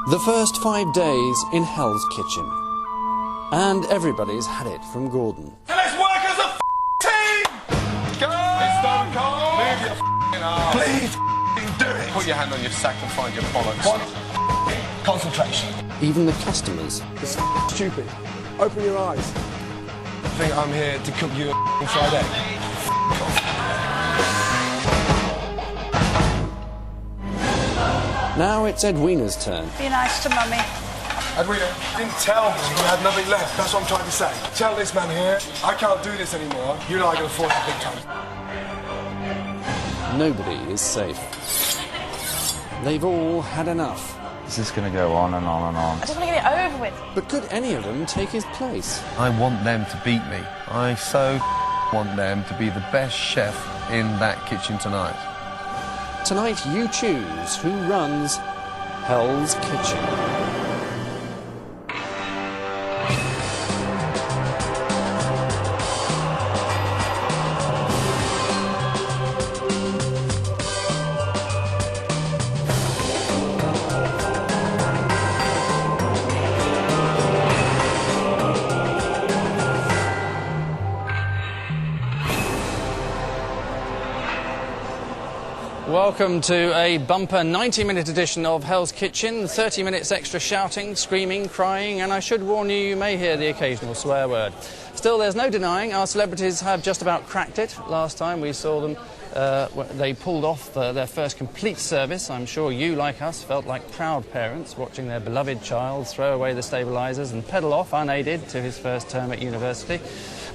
The first 5 days in Hell's Kitchen. And everybody's had it from Gordon. Let's work as a team! Go! It's Stone Cold! Move your arms. Please do it! Put your hand on your sack and find your bollocks. What? Concentration. Even the customers. It's stupid. Open your eyes. I think I'm here to cook you a fried egg. Now it's Edwina's turn. Be nice to Mummy. Edwina, you didn't tell me you had nothing left. That's what I'm trying to say. Tell this man here, I can't do this anymore. You and I are going to fall out big time. Nobody is safe. They've all had enough. This is going to go on and on and on. I just want to get it over with. But could any of them take his place? I want them to beat me. I so want them to be the best chef in that kitchen tonight. Tonight you choose who runs Hell's Kitchen. Welcome to a bumper 90-minute edition of Hell's Kitchen. 30 minutes extra shouting, screaming, crying, and I should warn you, you may hear the occasional swear word. Still, there's no denying our celebrities have just about cracked it. Last time we saw them, they pulled off their first complete service. I'm sure you, like us, felt like proud parents watching their beloved child throw away the stabilisers and pedal off unaided to his first term at university.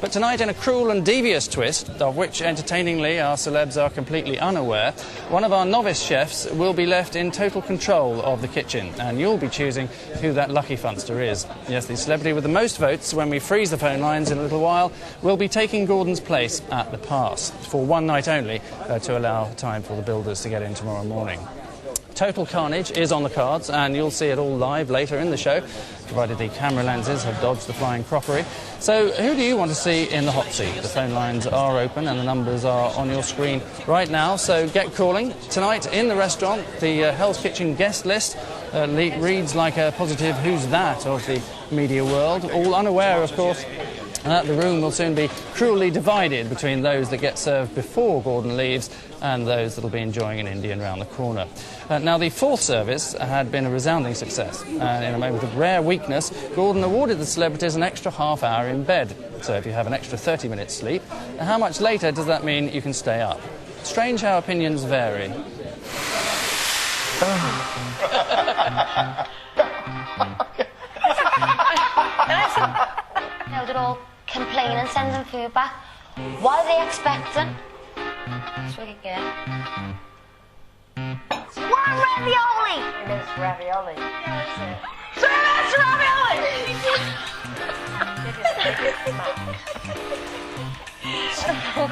But tonight, in a cruel and devious twist, of which, entertainingly, our celebs are completely unaware, one of our novice chefs will be left in total control of the kitchen, and you'll be choosing who that lucky funster is. Yes, the celebrity with the most votes, when we freeze the phone lines in a little while, will be taking Gordon's place at the pass, for one night only, to allow time for the builders to get in tomorrow morning. Total carnage is on the cards, and you'll see it all live later in the show, provided the camera lenses have dodged the flying crockery. So who do you want to see in the hot seat? The phone lines are open and the numbers are on your screen right now, so get calling. Tonight in the restaurant, the Hell's Kitchen guest list reads like a positive who's that of the media world, all unaware, of course, that the room will soon be cruelly divided between those that get served before Gordon leaves and those that will be enjoying an Indian round the corner. Now, the fourth service had been a resounding success, and in a moment of rare weakness, Gordon awarded the celebrities an extra half hour in bed. So if you have an extra 30 minutes sleep, how much later does that mean you can stay up? Strange how opinions vary. Now they're all complaining, sending food back. What are they expecting? That's what you get. One ravioli! It is ravioli. Yeah, is it? It's ravioli!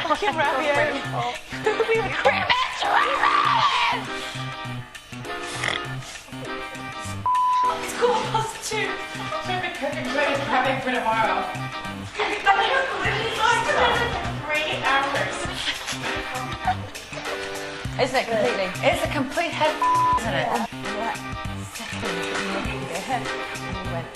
Fucking ravioli. We have Christmas ravioli! It's 2:15. Maybe cooking having for tomorrow. I can't believe it's 3 hours. Isn't it completely? It's a complete head, isn't it? That second that you look at your head and you went,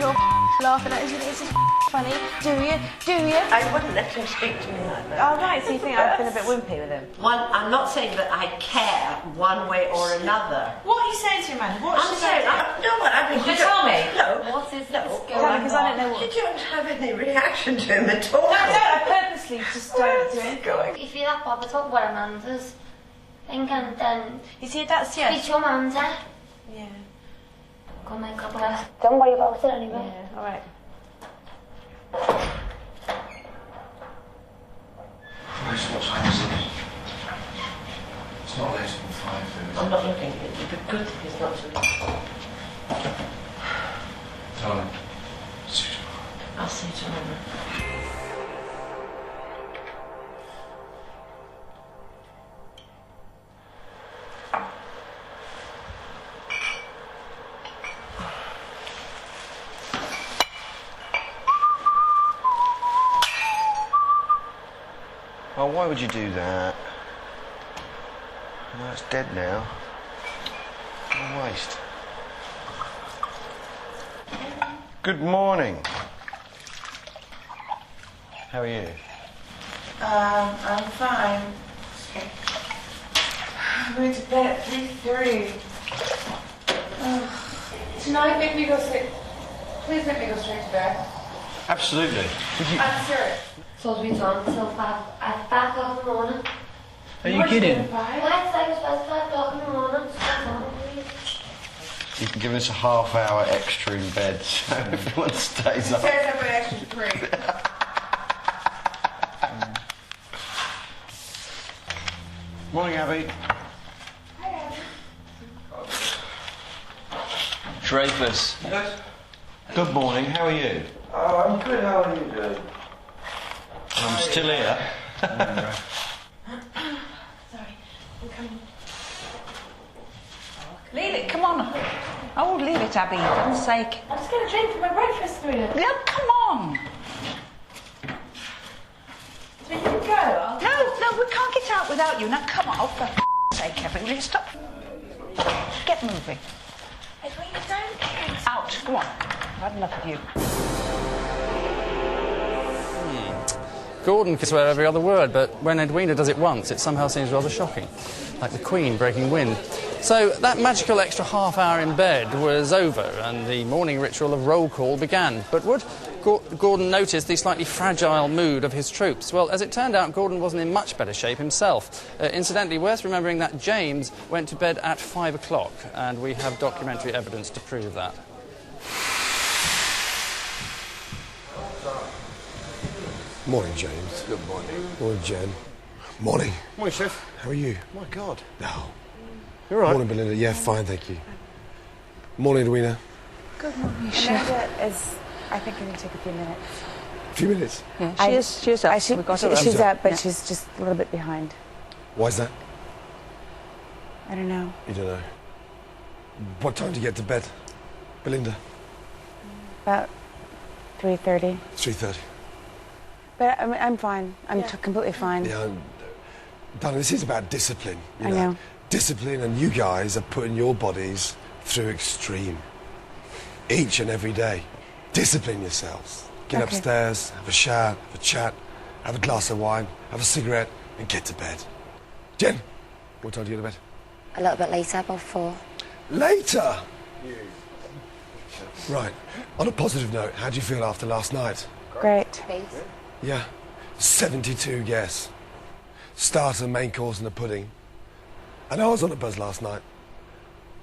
you're laughing at us, this is funny. Do you? Do you? I wouldn't let him speak to me like that. Oh, right, so you think I've been a bit wimpy with him? I'm not saying that I care one way or another. What are you saying to him, man? What I'm saying, no, but I mean... You tell me. No. What is no. going on? Because I don't know what... You don't have any reaction to him at all. No, I purposely just don't do it. If you're that bothered about what Amanda's thinking, then... You see, that's speak yes. to Amanda. Yeah. Go make up with her. Don't worry about it anyway. Yeah, alright. What time is it? It's not later than 5. I'm not looking. It'd be good if it's not too late. Darling, see you tomorrow. I'll see you tomorrow. Oh, why would you do that? No, it's dead now. Oh, wait. Christ. Good morning. How are you? I'm fine. I'm going to bed at 3:30. Tonight, make me go straight. Please make me go straight to bed. Absolutely. I'm serious. Supposed to be on till 5 o'clock in the morning. Are you kidding? Why it's like it's 5 o'clock in the morning? You can give us a half hour extra in bed so everyone stays up. Says I'm an extra 3. Morning, Abby. Dreyfus. Yes? Good morning, how are you? Oh, I'm good. How are you doing? I'm still here. Sorry, I'm coming. Leave it, come on. Oh, leave it, Abby, for heaven's sake. I'm just going to drink for my breakfast, Rita. Yeah, come on. So you can go. No, we can't get out without you. Now, come on. Oh, for f***'s sake, Abby, will you stop? Get moving. Edwina, don't. Out, go on. I've had enough of you. Gordon can swear every other word, but when Edwina does it once, it somehow seems rather shocking, like the Queen breaking wind. So that magical extra half hour in bed was over, and the morning ritual of roll call began. But would Gordon notice the slightly fragile mood of his troops? Well, as it turned out, Gordon wasn't in much better shape himself. Incidentally, worth remembering that James went to bed at 5 o'clock, and we have documentary evidence to prove that. Morning, James. Good morning. Morning, Jen. Morning. Morning, Chef. How are you? My God. No. You're all right. Morning, Belinda. Yeah, fine, thank you. Morning, Edwina. Good morning, Amanda is, I think, going to take a few minutes. A few minutes. Yeah, she is up. We've got her She's up. up, but she's just a little bit behind. Why is that? I don't know. You don't know. What time do you get to bed, Belinda? About 3:30. 3:30. But I'm fine. I'm completely fine. Yeah, darling, this is about discipline. You I know. Discipline, and you guys are putting your bodies through extreme. Each and every day. Discipline yourselves. Get Okay. upstairs, have a shower, have a chat, have a glass of wine, have a cigarette, and get to bed. Jen, what time do you go to bed? A little bit later, about 4. Later! Right. On a positive note, how do you feel after last night? Great. Yeah. 72 guests. Starter, main course, and a pudding. And I was on a buzz last night.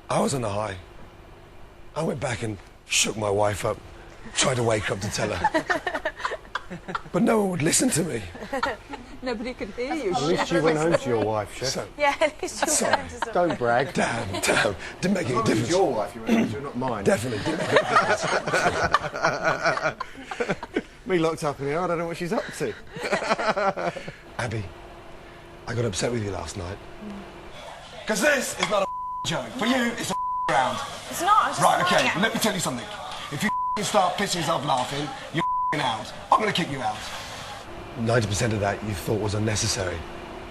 I was on a high. I went back and shook my wife up, tried to wake up to tell her. But no one would listen to me. Nobody could hear you. At least you went home to your wife, Chef. So, Yeah, at least you're sorry. Don't brag. damn. Didn't make any It's difference. your wife you went home to, not mine. Definitely didn't make any difference. Me locked up in here, I don't know what she's up to. Abby, I got upset with you last night. Because this is not a joke. For you, it's a round. It's not. I'm just Right, okay, lying. well, let me tell you something. If you start pissing yourself laughing, you're out. I'm going to kick you out. 90% of that you thought was unnecessary.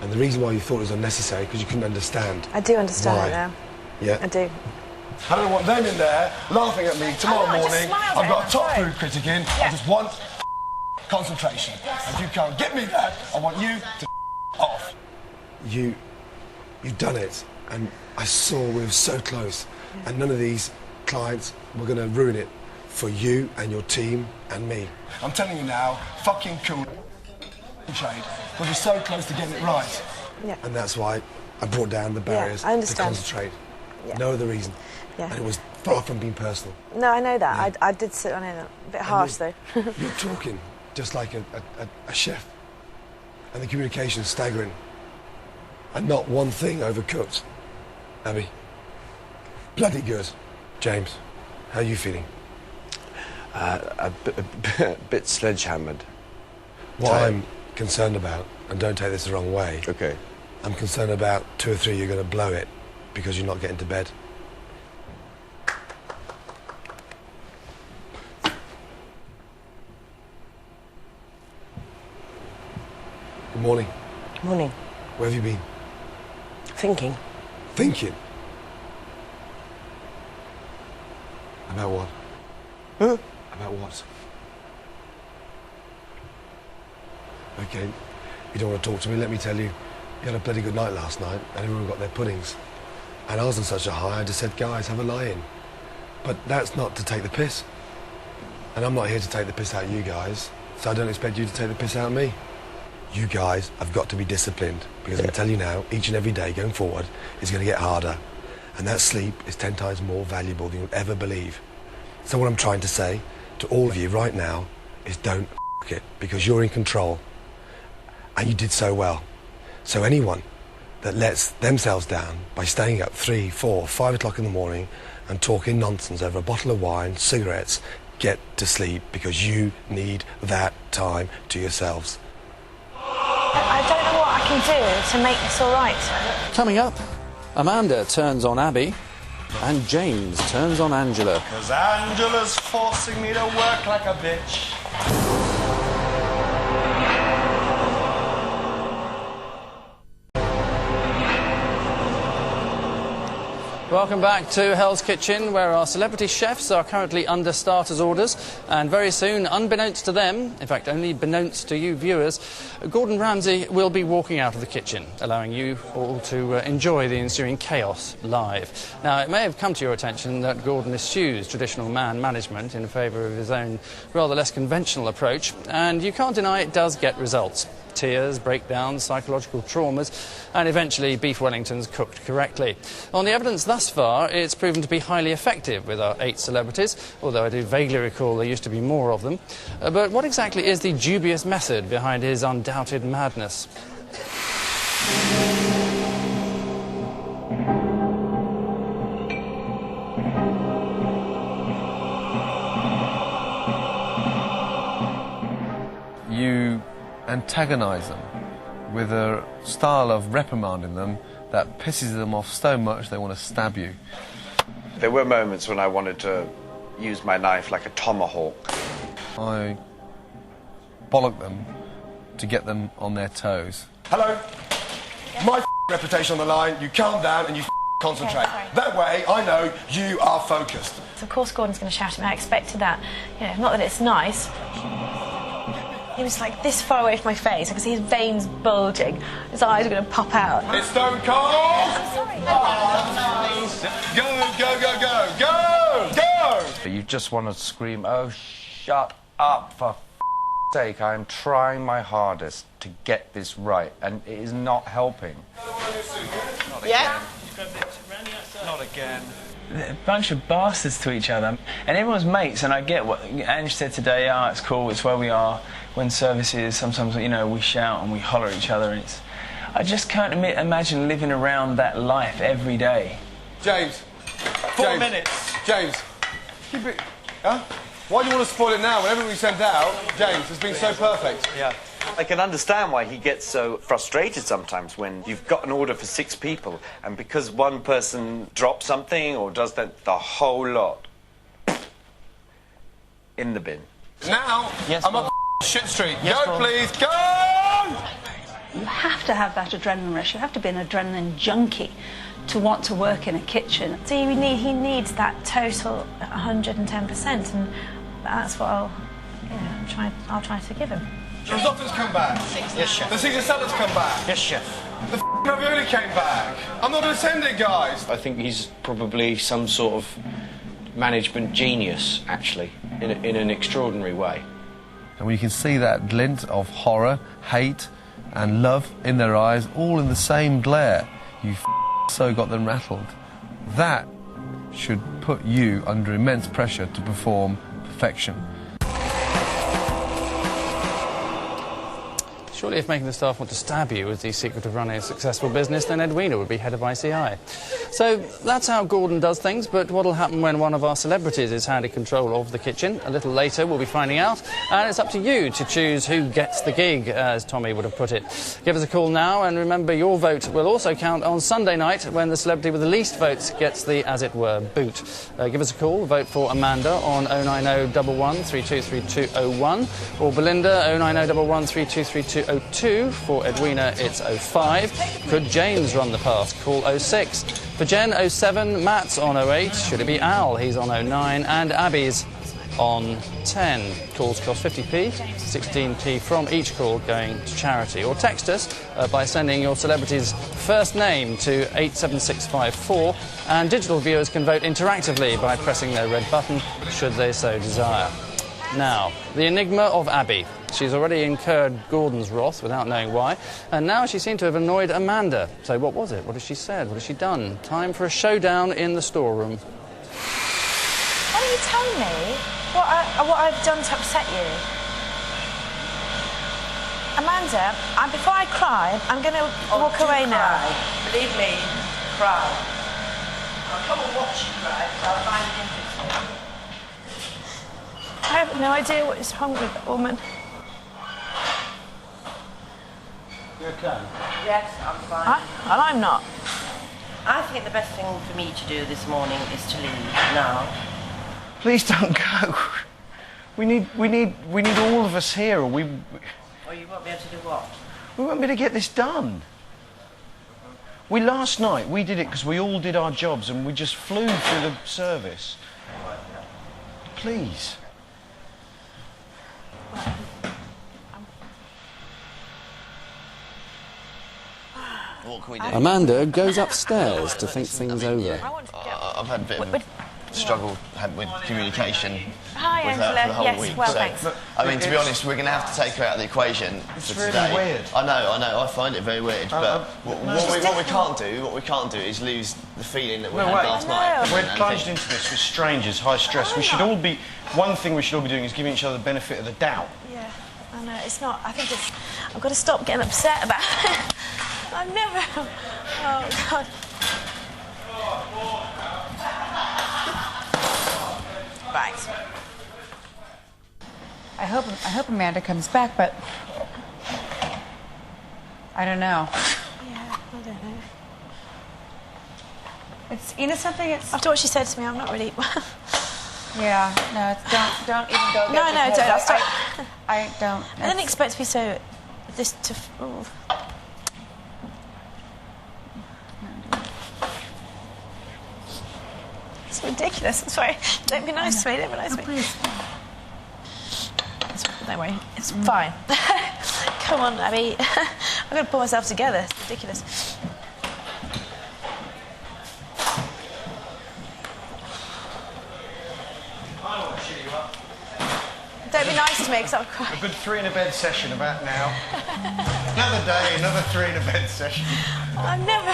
And the reason why you thought it was unnecessary, because you couldn't understand. I do understand Why? it now. Yeah? I do. I don't want them in there laughing at me tomorrow I just morning. smiled I've at got him, a top I'm food critic in. I just want concentration. If you can't get me that, I want you to off. You've done it, and I saw we were so close, and none of these clients were going to ruin it for you and your team and me. I'm telling you now, fucking cool shade, because we're so close to getting it right. Yeah. And that's why I brought down the barriers I to understand. concentrate. Yeah. No other reason. Yeah. And it was far from being personal. No, I know that. I did sit on it a bit harsh, though. You're talking just like a chef. And the communication's staggering. And not one thing overcooked. Abby. Bloody good. James, how are you feeling? A bit sledgehammered. What Tired. I'm concerned about, and don't take this the wrong way, Okay. I'm concerned about 2 or 3 you're going to blow it because you're not getting to bed. Good morning. Morning. Where have you been? Thinking. Thinking? About what? Huh? About what? Okay, you don't want to talk to me, let me tell you. You had a bloody good night last night, and everyone got their puddings. And I was on such a high, I just said, guys, have a lie-in. But that's not to take the piss. And I'm not here to take the piss out of you guys, so I don't expect you to take the piss out of me. You guys have got to be disciplined, because I can tell you now, each and every day going forward is going to get harder. And that sleep is 10 times more valuable than you'll ever believe. So what I'm trying to say to all of you right now is don't f*** it, because you're in control. And you did so well. So anyone that lets themselves down by staying up 3, 4, 5 o'clock in the morning and talking nonsense over a bottle of wine, cigarettes, get to sleep, because you need that time to yourselves. I don't know what I can do to make this all right. Coming up, Amanda turns on Abby and James turns on Angela. Because Angela's forcing me to work like a bitch. Welcome back to Hell's Kitchen, where our celebrity chefs are currently under starters orders, and very soon, unbeknownst to them, in fact only beknownst to you viewers, Gordon Ramsay will be walking out of the kitchen, allowing you all to enjoy the ensuing chaos live. Now, it may have come to your attention that Gordon eschews traditional man management in favour of his own rather less conventional approach, and you can't deny it does get results. Tears, breakdowns, psychological traumas, and eventually beef Wellingtons cooked correctly. On the evidence thus far, it's proven to be highly effective with our 8 celebrities, although I do vaguely recall there used to be more of them. But what exactly is the dubious method behind his undoubted madness? You antagonise them with a style of reprimanding them that pisses them off so much they want to stab you. There were moments when I wanted to use my knife like a tomahawk. I bollock them to get them on their toes. Hello? My reputation on the line, you calm down and you concentrate. Okay, that way, I know you are focused. So of course Gordon's going to shout at me. I expected that. You know, not that it's nice. He was like this far away from my face. I could see his veins bulging. His eyes were going to pop out. It's Stone Cold! I'm sorry. Go, go, go, go, go, go! You just want to scream, oh, shut up, for f***'s sake. I'm trying my hardest to get this right, and it is not helping. Yeah? Not again. They're a bunch of bastards to each other, and everyone's mates. And I get what Ange said today. Oh, it's cool. It's where we are. When service is, sometimes, you know, we shout and we holler at each other. And I just can't imagine living around that life every day. James. 4 minutes. James. Keep it. Huh? Why do you want to spoil it now when everything we sent out, James, has been so perfect? Yeah. I can understand why he gets so frustrated sometimes when you've got an order for 6 people, and because one person drops something or does that, the whole lot in the bin. Now, yes, I'm up shit street. Yes, go, Bob. please, go! You have to have that adrenaline rush. You have to be an adrenaline junkie to want to work in a kitchen. So he needs that total 110%, and that's what I'll try to give him. The risotto's come back. Yes, chef. The Caesar salad's come back. Yes, chef. The ravioli came back. I'm not going to send it, guys. I think he's probably some sort of management genius, actually, in an extraordinary way. And when you can see that glint of horror, hate and love in their eyes, all in the same glare, you so got them rattled. That should put you under immense pressure to perform perfection. Surely if making the staff want to stab you was the secret of running a successful business, then Edwina would be head of ICI. So that's how Gordon does things, but what'll happen when one of our celebrities is handed control of the kitchen? A little later we'll be finding out, and it's up to you to choose who gets the gig, as Tommy would have put it. Give us a call now, and remember your vote will also count on Sunday night when the celebrity with the least votes gets the, as it were, boot. Give us a call, vote for Amanda on 090 11 323201, or Belinda 090 11 323202. For Edwina, it's 05. Could James run the pass? Call 06. For Jen, 07, Matt's on 08, should it be Al? He's on 09, and Abby's on 10. Calls cost 50p, 16p from each call going to charity. Or text us by sending your celebrity's first name to 87654, and digital viewers can vote interactively by pressing their red button should they so desire. Now, the enigma of Abby. She's already incurred Gordon's wrath without knowing why, and now she seemed to have annoyed Amanda. So what was it? What has she said? What has she done? Time for a showdown in the storeroom. Why don't you tell me what I've done to upset you? Amanda, before I cry, I'm going to walk away now. Believe me, cry. I'll come and watch you cry, but I'll find it interesting. I have no idea what is wrong with that woman. You okay? Yes, I'm fine. Well, I'm not. I think the best thing for me to do this morning is to leave now. Please don't go. We need all of us here, or we... Or you won't be able to do what? We won't be able to get this done. Last night, we did it because we all did our jobs and we just flew through the service. Please. What can we do? Amanda goes upstairs to think things over. I've had a bit of a struggle with communication Hi, with Angela. her for the whole Yes, week. well, So, thanks. I mean, to be honest, we're going to have to take her out of the equation It's for really today. weird. I know. I find it very weird. But what we can't do is lose the feeling that we had last night. We're plunged into this with strangers, high stress. We should all be... One thing we should all be doing is giving each other the benefit of the doubt. Yeah, I know. It's not... I think it's... I've got to stop getting upset about it. I've never... Oh, God. Right. I hope Amanda comes back, but I don't know. Yeah, I don't know. It's something. It's after what she said to me, I'm not really. Yeah, no, don't even go there. No, don't. I'll stop. I don't. I didn't expect to be so. Oh. It's ridiculous. I'm sorry. Don't be nice to me. Don't be nice to me. Please. Don't worry. It's fine. Come on, Abby. I've got to pull myself together. It's ridiculous. Don't be nice to me, because I'll cry. A good 3 in a bed session about now. Another day, another 3 in a bed session. I've never...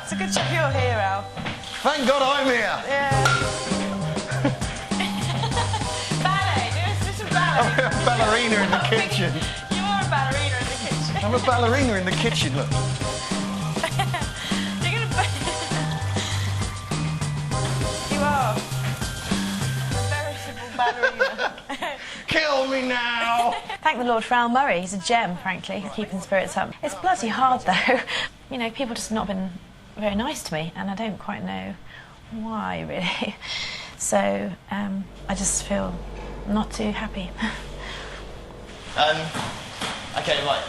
It's a good job you're here, Al. Thank God I'm here. Yeah. Ballet, do some ballet. I'm a ballerina in the kitchen. You are a ballerina in the kitchen. I'm a ballerina in the kitchen, look. You're gonna... You are. A very simple ballerina. Kill me now! Thank the Lord for Al Murray. He's a gem, frankly, keeping spirits up. It's bloody hard, though. You know, people just not been very nice to me, and I don't quite know why, really. So, I just feel not too happy. Okay, right.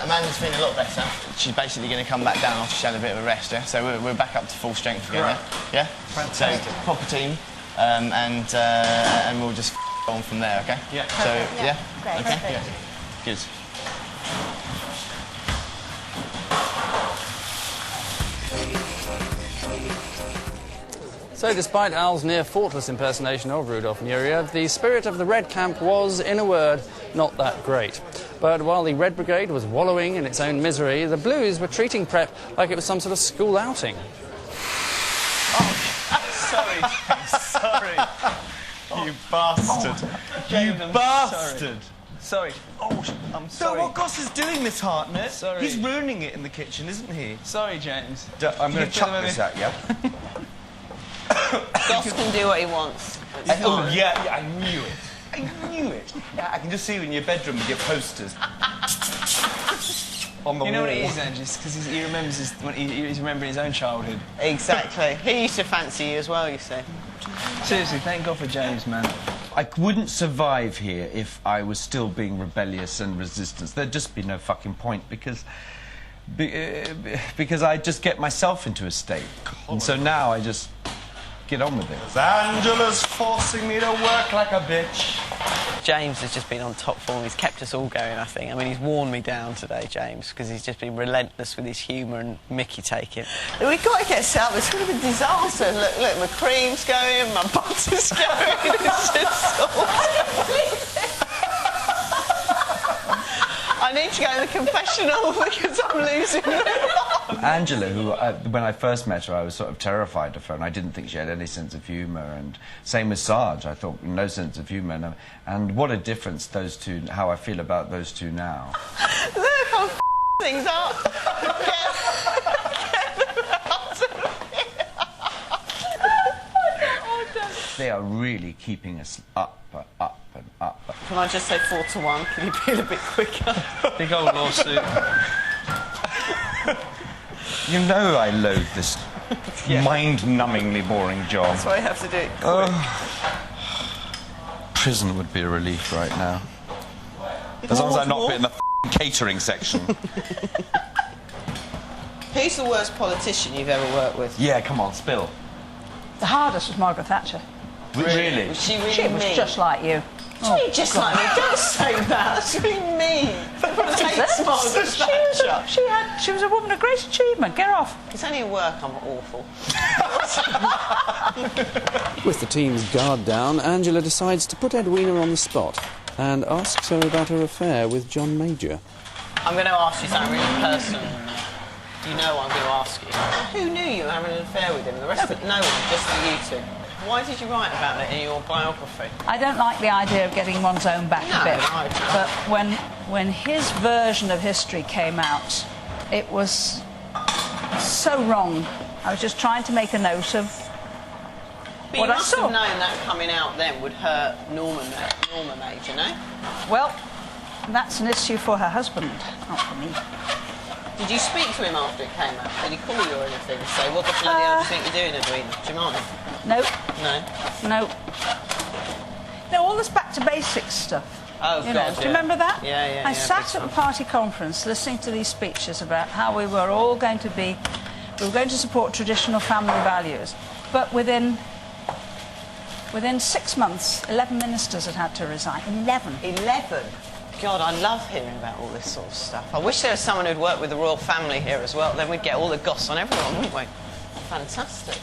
Amanda's feeling a lot better. She's basically going to come back down after she had a bit of a rest, yeah? So we're back up to full strength again, Right. Yeah? Fantastic. So, proper team, and we'll just on from there, okay? Yeah. So, yeah? Great. Okay? Perfect. Yeah. Good. So despite Al's near faultless impersonation of Rudolf Nureyev, the spirit of the Red Camp was, in a word, not that great. But while the Red Brigade was wallowing in its own misery, the Blues were treating prep like it was some sort of school outing. Sorry, sorry. You bastard. James, you I'm bastard. Sorry. Oh, I'm sorry. So what Goss is doing this, Hartnett? Sorry. He's ruining it in the kitchen, isn't he? Sorry, James. I'm going to chuck this at you. Goss can do what he wants. Oh, yeah, I knew it. I knew it. Yeah, I can just see you in your bedroom with your posters. On the You know wall. what it is, Angie? Because he remembers he's remembering his own childhood. Exactly. He used to fancy you as well, you see. Seriously, thank God for James, man. I wouldn't survive here if I was still being rebellious and resistance. There'd just be no fucking point because I just get myself into a state. And so now I just get on with it. Angela's forcing me to work like a bitch. James has just been on top form. He's kept us all going, I think. I mean, he's worn me down today, James, because he's just been relentless with his humour and Mickey taking. We've got to get set up. It's going to be a disaster. Look, my cream's going, my butter's going. It's just all... I need to go to the confessional because I'm losing it. Angela, who, when I first met her, I was sort of terrified of her, and I didn't think she had any sense of humour, and same with Sarge, I thought, no sense of humour, and what a difference those two, how I feel about those two now. Look, I'm things up. They are really keeping us up and up. Can I just say 4 to 1? Can you be a bit quicker? Big old lawsuit. You know I loathe this mind-numbingly boring job. That's why you have to do it quick. Prison would be a relief right now. As long as I'm not in the catering section. Who's the worst politician you've ever worked with? Yeah, come on, spill. The hardest was Margaret Thatcher. Really? Was she really She was mean? just like you. She just like me. Don't say that. That's really mean. Takes Margaret Thatcher. She was a woman of great achievement. Get her off. It's only at work I'm awful. With the team's guard down, Angela decides to put Edwina on the spot and asks her about her affair with John Major. I'm going to ask you something really personal. You know what I'm going to ask you. Who knew you were having an affair with him? The rest of no one, just you two. Why did you write about it in your biography? I don't like the idea of getting one's own back a bit. But when his version of history came out, it was so wrong. I was just trying to make a note of But what you I must saw. have known that coming out then would hurt Norma Major, no? Well, that's an issue for her husband, not for me. Did you speak to him after it came out? Did he call you or anything? Say, what the bloody hell do you think you're doing, Edwina? Do you mind? No. No? No. No, all this back to basics stuff. Oh, you God, know, do you remember that? Yeah, I sat at the party conference listening to these speeches about how we were all going to be... We were going to support traditional family values. But within 6 months, 11 ministers had to resign. 11. 11? God, I love hearing about all this sort of stuff. I wish there was someone who'd worked with the royal family here as well. Then we'd get all the goss on everyone, wouldn't we? Fantastic.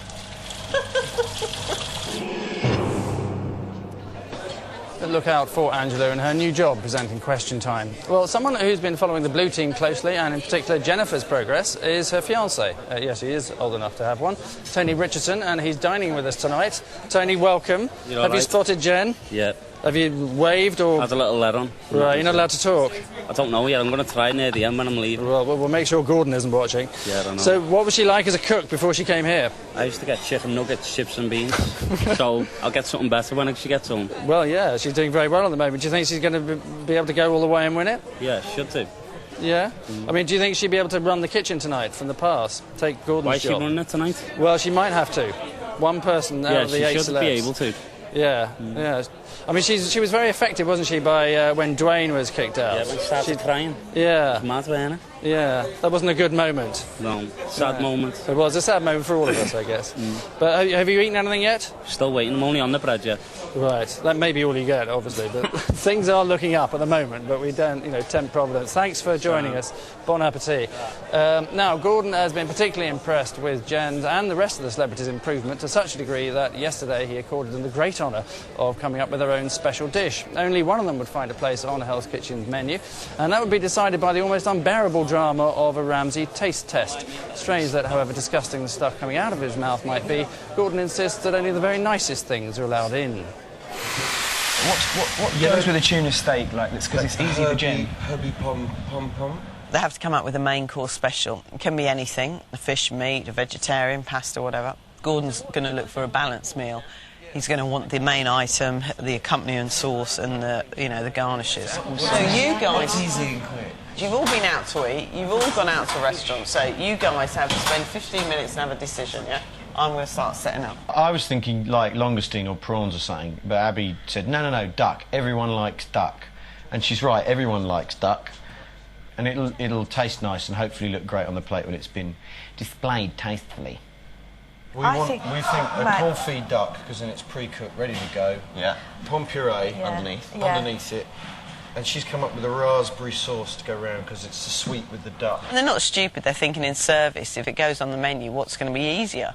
Look out for Angela and her new job presenting Question Time. Well, someone who's been following the Blue Team closely, and in particular Jennifer's progress, is her fiancé. Yes, he is old enough to have one. Tony Richardson, and he's dining with us tonight. Tony, welcome. Have you spotted Jen? Yeah. Have you waved or...? Had a little let on. Right, you're not allowed to talk? I don't know yet. I'm going to try near the end when I'm leaving. Well, we'll make sure Gordon isn't watching. Yeah, I don't know. So what was she like as a cook before she came here? I used to get chicken nuggets, chips and beans. So I'll get something better when she gets home. Well, yeah, she's doing very well at the moment. Do you think she's going to be able to go all the way and win it? Yeah, should do. Yeah? I mean, do you think she'd be able to run the kitchen tonight from the pass? Take Gordon's Why is she job? running it tonight? Well, she might have to. One person out of the 8 she should celebs. be able to. Yeah, yeah. I mean, she was very effective, wasn't she, by when Dwayne was kicked out? Yeah, when she started crying. Yeah. It was mad, wasn't it? Yeah, that wasn't a good moment. No, sad moment. It was a sad moment for all of us, I guess. But have you eaten anything yet? Still waiting. I'm only on the bread yet. Right, that may be all you get, obviously, but things are looking up at the moment, but we don't, tempt Providence. Thanks for joining us. Bon appetit. Now, Gordon has been particularly impressed with Jen's and the rest of the celebrities' improvement to such a degree that yesterday he accorded them the great honour of coming up with their own special dish. Only one of them would find a place on Hell's Kitchen's menu, and that would be decided by the almost unbearable drama of a Ramsay taste test. Strange that, however disgusting the stuff coming out of his mouth might be, Gordon insists that only the very nicest things are allowed in. What goes with a tuna steak like this? Because it's easy for Jen. Herbie pom. They have to come up with a main course special. It can be anything, a fish, meat, a vegetarian, pasta, whatever. Gordon's going to look for a balanced meal. He's going to want the main item, the accompaniment sauce, and the garnishes. So you guys, It's easy and quick. you've all been out to eat. You've all gone out to restaurants. So you guys have to spend 15 minutes and have a decision. Yeah. I'm going to start setting up. I was thinking like langoustine or prawns or something, but Abby said, no, duck. Everyone likes duck. And she's right, everyone likes duck. And it'll taste nice and hopefully look great on the plate when it's been displayed tastefully. We think a confit duck, because then it's pre-cooked, ready to go. Yeah. Pomme puree underneath it. And she's come up with a raspberry sauce to go round because it's the sweet with the duck. And they're not stupid, they're thinking in service. If it goes on the menu, what's going to be easier?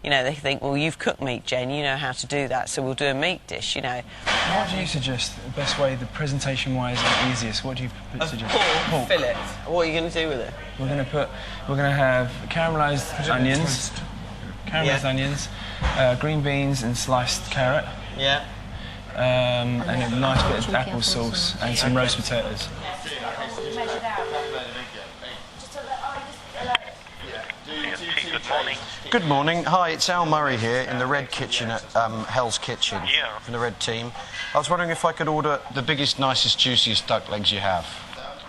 You know, they think, well, you've cooked meat, Jen, you know how to do that, so we'll do a meat dish, you know. What do you suggest, the best way, the presentation-wise and easiest, what do you suggest? Pork fillet. What are you going to do with it? We're going to have caramelised onions, green beans and sliced carrot. Yeah. And a nice bit of apple sauce and some roast potatoes. Good morning. Good morning. Hi, it's Al Murray here in the Red Kitchen at Hell's Kitchen. Yeah. From the Red team. I was wondering if I could order the biggest, nicest, juiciest duck legs you have.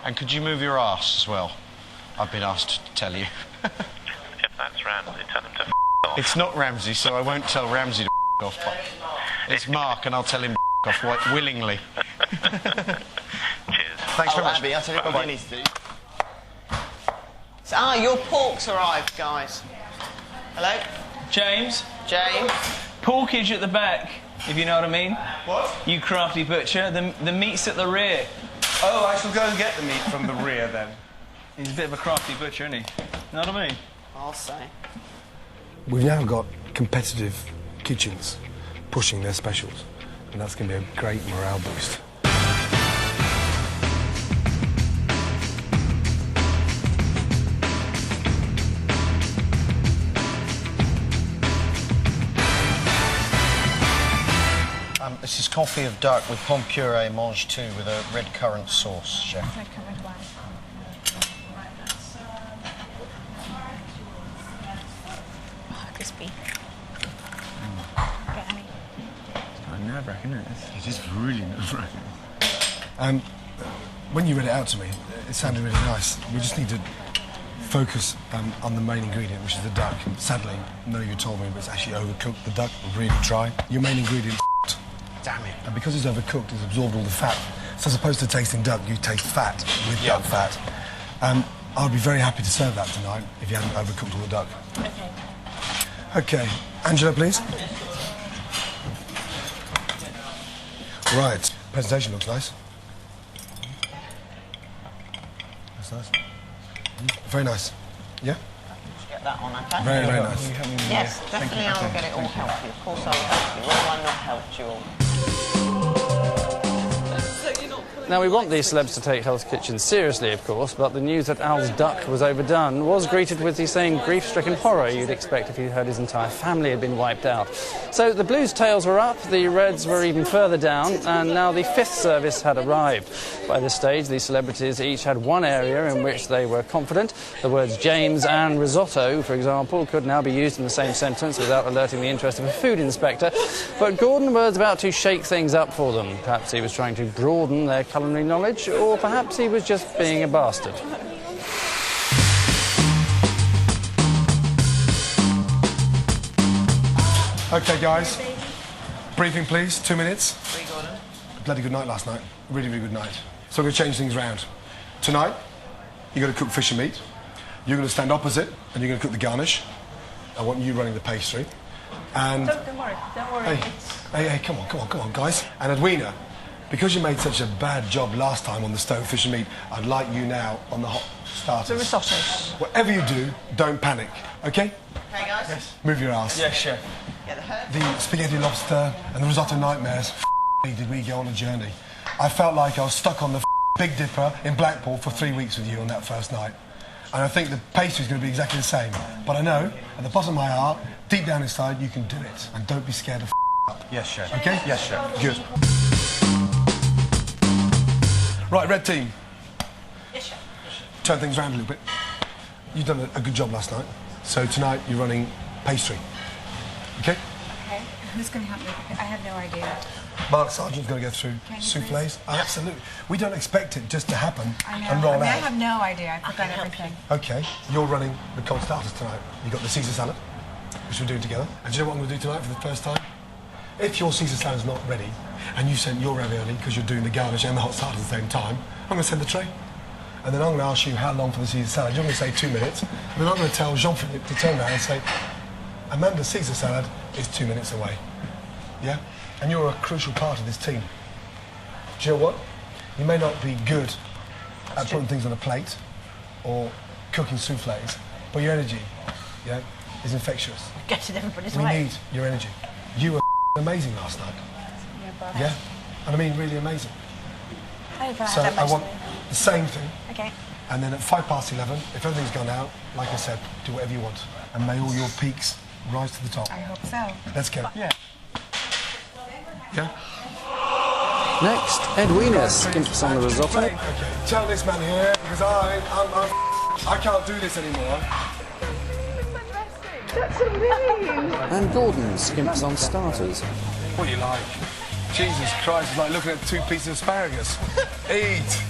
And could you move your arse as well? I've been asked to tell you. If that's Ramsey, tell him to f*** off. It's not Ramsey, so I won't tell Ramsey to f*** off. But it's Mark, and I'll tell him to f*** off willingly. Cheers. Thanks very much. Abby, I'll tell you what you need to do. So, your pork's arrived, guys. Hello? James? James? Porkage at the back, if you know what I mean. What? You crafty butcher. The meat's at the rear. Oh, I shall go and get the meat from the rear then. He's a bit of a crafty butcher, isn't he? Know what I mean? I'll say. We've now got competitive kitchens pushing their specials, and that's going to be a great morale boost. This is coffee of duck with pomme puree mange tout with a red currant sauce, chef. Crispy. I'm nerve-wracking, isn't it? It is really nerve-wracking. When you read it out to me, it sounded really nice. We just need to focus on the main ingredient, which is the duck. Sadly, none of you told me, but it's actually overcooked. The duck really dry. Your main ingredient. Damn it. And because it's overcooked, it's absorbed all the fat. So as opposed to tasting duck, you taste fat with duck fat. I'd be very happy to serve that tonight if you hadn't overcooked all the duck. Okay. Okay. Angela, please. Right. Presentation looks nice. That's nice. Very nice. Yeah? Get that on, okay? Very, very nice. Yes, definitely I'll get it all healthy. Of course I'll help you. When have I not helped you all? Now, we want these celebs to take Hell's Kitchen seriously, of course, but the news that Al's duck was overdone was greeted with the same grief-stricken horror you'd expect if you heard his entire family had been wiped out. So the Blues' tails were up, the Reds were even further down, and now the fifth service had arrived. By this stage, the celebrities each had one area in which they were confident. The words James and risotto, for example, could now be used in the same sentence without alerting the interest of a food inspector. But Gordon was about to shake things up for them. Perhaps he was trying to broaden their culinary knowledge, or perhaps he was just being a bastard. Okay, guys. Briefing, please. 2 minutes. Gordon. Bloody good night last night. Really, really good night. So we're going to change things around. Tonight, you're going to cook fish and meat. You're going to stand opposite, and you're going to cook the garnish. I want you running the pastry. And... Don't worry, don't worry. Hey, come on, guys. And Edwina, because you made such a bad job last time on the stone fish and meat, I'd like you now on the hot starters. The risottos. Whatever you do, don't panic, okay? Okay, guys? Yes. Move your ass. Yes, chef. Get the herb. The spaghetti lobster and the risotto nightmares, did we go on a journey. I felt like I was stuck on the Big Dipper in Blackpool for 3 weeks with you on that first night. And I think the pastry's going to be exactly the same. But I know, at the bottom of my heart, deep down inside, you can do it. And don't be scared of up. Yes, chef. Okay? Yes, chef. Good. Right, red team. Yes, chef. Turn things around a little bit. You've done a good job last night. So tonight, you're running pastry. Okay? Okay. Who's going to help me? I have no idea. Mark Sargent's going to go through soufflés. Absolutely. We don't expect it just to happen I know. and roll I out. have no idea. I forgot everything. Okay, you're running the cold starters tonight. You got the Caesar salad. which we're doing together. And do you know what I'm going to do tonight for the first time? If your Caesar salad's not ready, and you send your ravioli because you're doing the garnish and the hot salad at the same time, I'm going to send the tray. And then I'm going to ask you how long for the Caesar salad. You're going to say 2 minutes. And then I'm going to tell Jean-Philippe to turn around and say, Amanda's Caesar salad is 2 minutes away. Yeah? And you're a crucial part of this team. Do you know what? You may not be good at putting things on a plate or cooking soufflés, but your energy, yeah, is infectious. Getting everybody's We way. need your energy. You were amazing last night. Yeah? And I mean really amazing. So I want the same thing. Okay. And then at 11:05, if everything's gone out, like I said, do whatever you want. And may all your peaks rise to the top. I hope so. Let's go. Yeah. Yeah? Next, Edwina skimps on the risotto. Okay, tell this man here, because I can't do this anymore. That's amazing. And Gordon skimps on starters. What do you like? Jesus Christ, it's like looking at 2 pieces of asparagus. Eat!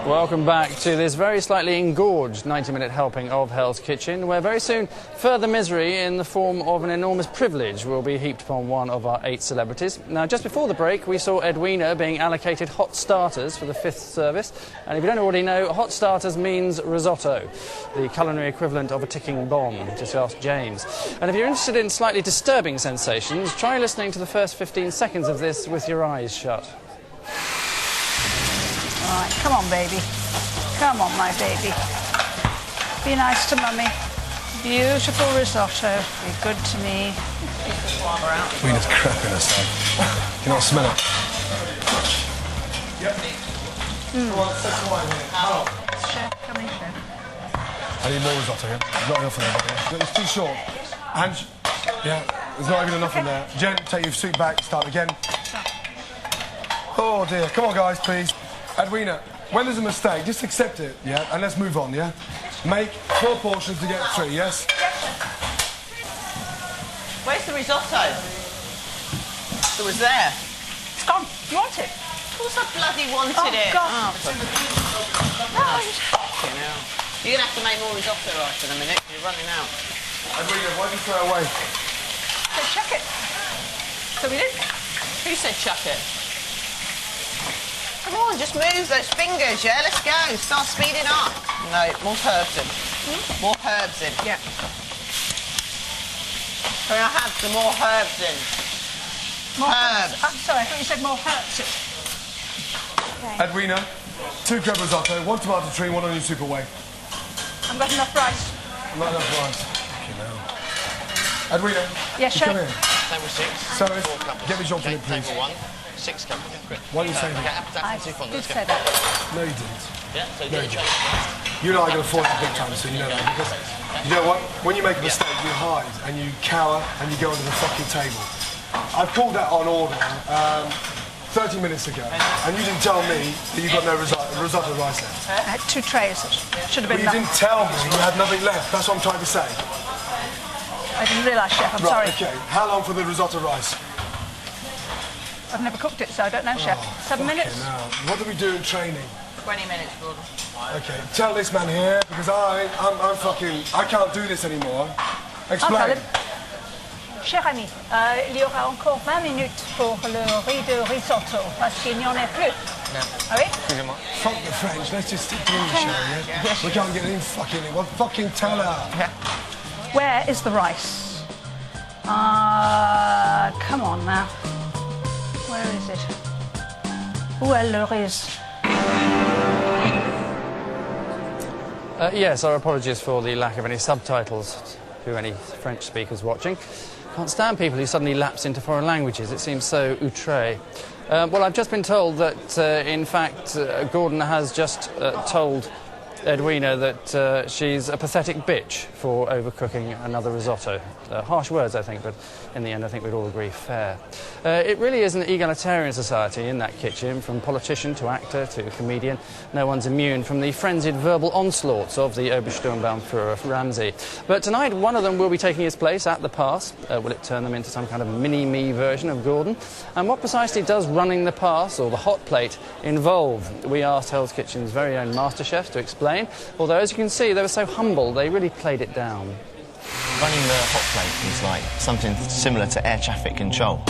Welcome back to this very slightly engorged 90-minute helping of Hell's Kitchen, where very soon further misery in the form of an enormous privilege will be heaped upon one of our 8 celebrities. Now, just before the break, we saw Edwina being allocated hot starters for the 5th service. And if you don't already know, hot starters means risotto, the culinary equivalent of a ticking bomb. Just ask James. And if you're interested in slightly disturbing sensations, try listening to the first 15 seconds of this with your eyes shut. All right, come on, baby. Come on, my baby. Be nice to Mummy. Beautiful risotto. Be good to me. Edwina's crapping herself. Can you not smell it? Yep. Chef, come in, chef. I need more risotto, yeah? There's not enough in there, but yeah. It's too short. And, yeah, there's not even enough in there. Jen, take your suit back, start again. Oh dear, come on guys, please. Edwina, when there's a mistake, just accept it, yeah? And let's move on, yeah? Make 4 portions to get 3, yes? Where's the risotto? It was there. It's gone. You want it? Of course I bloody wanted it. God. Fucking hell. You're going to have to make more risotto rice in a minute, you're running out. Edwina, why did you throw it away? So chuck it. So we did. Who said chuck it? Come on, just move those fingers, yeah? Let's go. Start speeding up. No, more herbs in. More herbs in. Yeah. Can I have some more herbs in? More herbs. I'm sorry, I thought you said more herbs. Okay. Edwina, 2 crab risotto, 1 tomato tree, 1 onion soup away. I've got enough rice. Not enough rice. Fucking hell. Edwina, Yes, you chef. come here. Table 6. So, 4 cups. get me Jean-Philippe, please. Table 1. 6 cups. Why do you say that? I did say that. No, you didn't. Yeah, so No, you you didn't. You and I are going to fall out big time, so you know that. Because, you know what? When you make a mistake, you hide and you cower and you go under the fucking table. I've called that on order 30 minutes ago, and you didn't tell me that you've got no risotto rice left. I had 2 trays. Should have But been you enough. didn't tell me you had nothing left. That's what I'm trying to say. I didn't realise, chef. I'm Right, sorry. okay. How long for the risotto rice? I've never cooked it, so I don't know, chef. 7 minutes? Now, what do we do in training? 20 minutes, Gordon. Okay, tell this man here, because I'm fucking... I can't do this anymore. Explain. Cher ami, il y aura encore 20 minutes pour le riz de risotto, parce qu'il n'y en a plus. Ah oui? Excusez-moi. Fuck the French, let's just stick to English now, yeah? We can't get in fucking... Well, fucking tell her. Where is the rice? Come on now. Where is it? Où est le riz? Yes, our apologies for the lack of any subtitles to any French speakers watching. Can't stand people who suddenly lapse into foreign languages. It seems so outré. Well, I've just been told that, in fact, Gordon has just told Edwina that she's a pathetic bitch for overcooking another risotto. Harsh words, I think, but in the end, I think we'd all agree fair. It really is an egalitarian society in that kitchen, from politician to actor to comedian. No one's immune from the frenzied verbal onslaughts of the Obersturmbannführer Ramsay. But tonight, one of them will be taking his place at the pass. Will it turn them into some kind of mini-me version of Gordon? And what precisely does running the pass, or the hot plate, involve? We asked Hell's Kitchen's very own master chefs to explain. Although, as you can see, they were so humble, they really played it down. Running the hot plate is like something similar to air traffic control.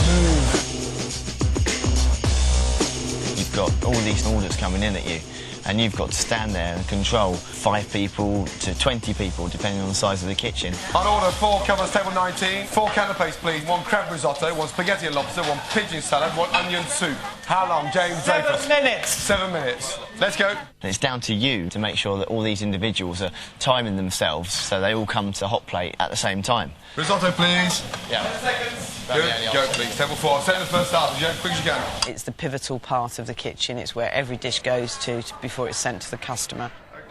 You've got all these orders coming in at you, and you've got to stand there and control 5 people to 20 people, depending on the size of the kitchen. On order 4 covers table 19. 4 canapes, please. 1 crab risotto, 1 spaghetti and lobster, 1 pigeon salad, 1 onion soup. How long, James? 7 minutes. 7 minutes. Let's go. It's down to you to make sure that all these individuals are timing themselves so they all come to hot plate at the same time. Risotto, please. Yeah. 10 seconds. Good. Go, please. Table 4. Set the first starter, as quick as you can. It's the pivotal part of the kitchen. It's where every dish goes to before it's sent to the customer.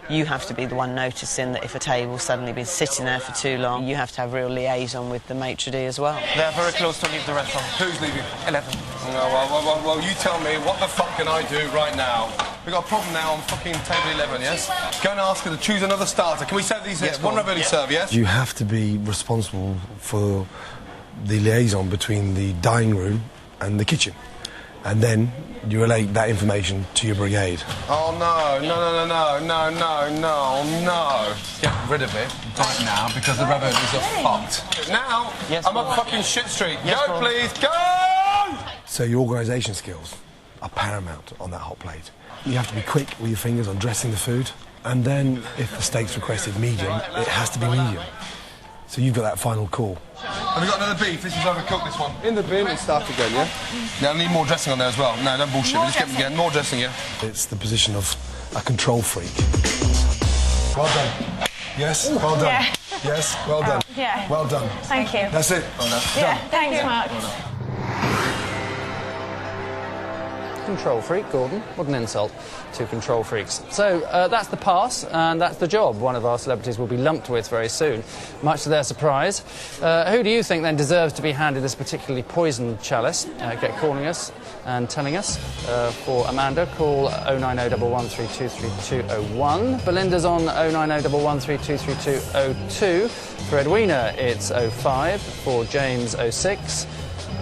You have to be the one noticing that if a table's suddenly been sitting there for too long. You have to have real liaison with the maitre d' as well. They're very close to leave the restaurant. Who's leaving? 11. Well, you tell me, what the fuck can I do right now? We've got a problem now on fucking table 11, yes? Go and ask her to choose another starter. Can we serve these? Yes, 1 ravioli serve, yes? You have to be responsible for the liaison between the dining room and the kitchen. And then you relay that information to your brigade. Oh, no. Get rid of it right now, because the raviolis are fucked. Now, I'm up fucking shit street. Go, please, go! So your organisation skills are paramount on that hot plate. You have to be quick with your fingers on dressing the food. And then, if the steak's requested medium, it has to be medium. So you've got that final call. Have you got another beef? This is overcooked, this one. In the bin and start again, yeah? Yeah, I need more dressing on there as well. No, don't bullshit. We'll just get again. More dressing, yeah? It's the position of a control freak. Well done. Yes, well done. Yeah. Yes, well done. Yeah. Well done. Thank you. That's it. Yeah, thanks, Mark. Control freak, Gordon. What an insult to control freaks. So that's the pass, and that's the job one of our celebrities will be lumped with very soon, much to their surprise. Who do you think then deserves to be handed this particularly poisoned chalice? Get calling us and telling us. For Amanda, call 09011323201. Belinda's on 09011323202. For Edwina, it's 05. For James, 06.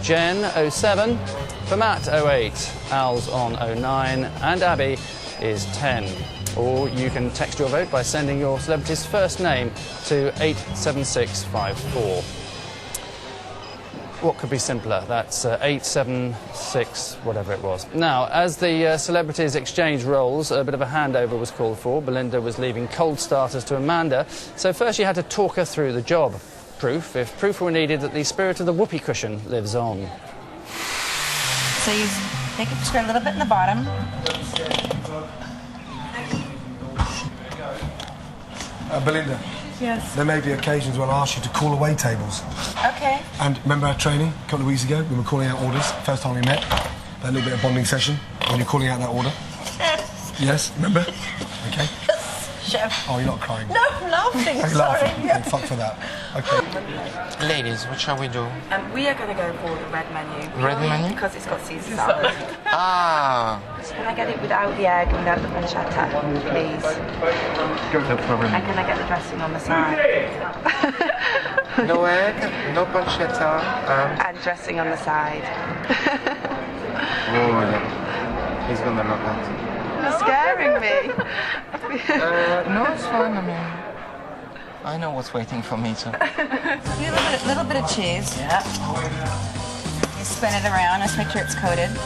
Jen, 07. For Matt, 08, Al's on 09, and Abby is 10. Or you can text your vote by sending your celebrity's first name to 87654. What could be simpler? That's 876, whatever it was. Now, as the celebrities exchange roles, a bit of a handover was called for. Belinda was leaving cold starters to Amanda, so first you had to talk her through the job. If proof were needed that the spirit of the whoopee cushion lives on. So you take it a little bit in the bottom. Belinda. Yes. There may be occasions when I ask you to call away tables. Okay. And remember our training a couple of weeks ago? We were calling out orders, first time we met. That little bit of bonding session when you're calling out that order. Yes. Yes, remember? Okay. Chef. Oh, you're not crying. No, I'm laughing. You're Sorry. laughing. Okay, fuck for that. Okay. Ladies, what shall we do? We are going to go for the red menu. Red menu? Because it's got Caesar salad. Ah. Can I get it without the egg and without the pancetta, please? No problem. And can I get the dressing on the side? No egg, no pancetta, and dressing on the side. Oh, yeah. He's gonna love that. You're scaring me. No, it's fine. I mean, I know what's waiting for me too. A little bit of cheese. Yeah. You spin it around. Let's make sure it's coated.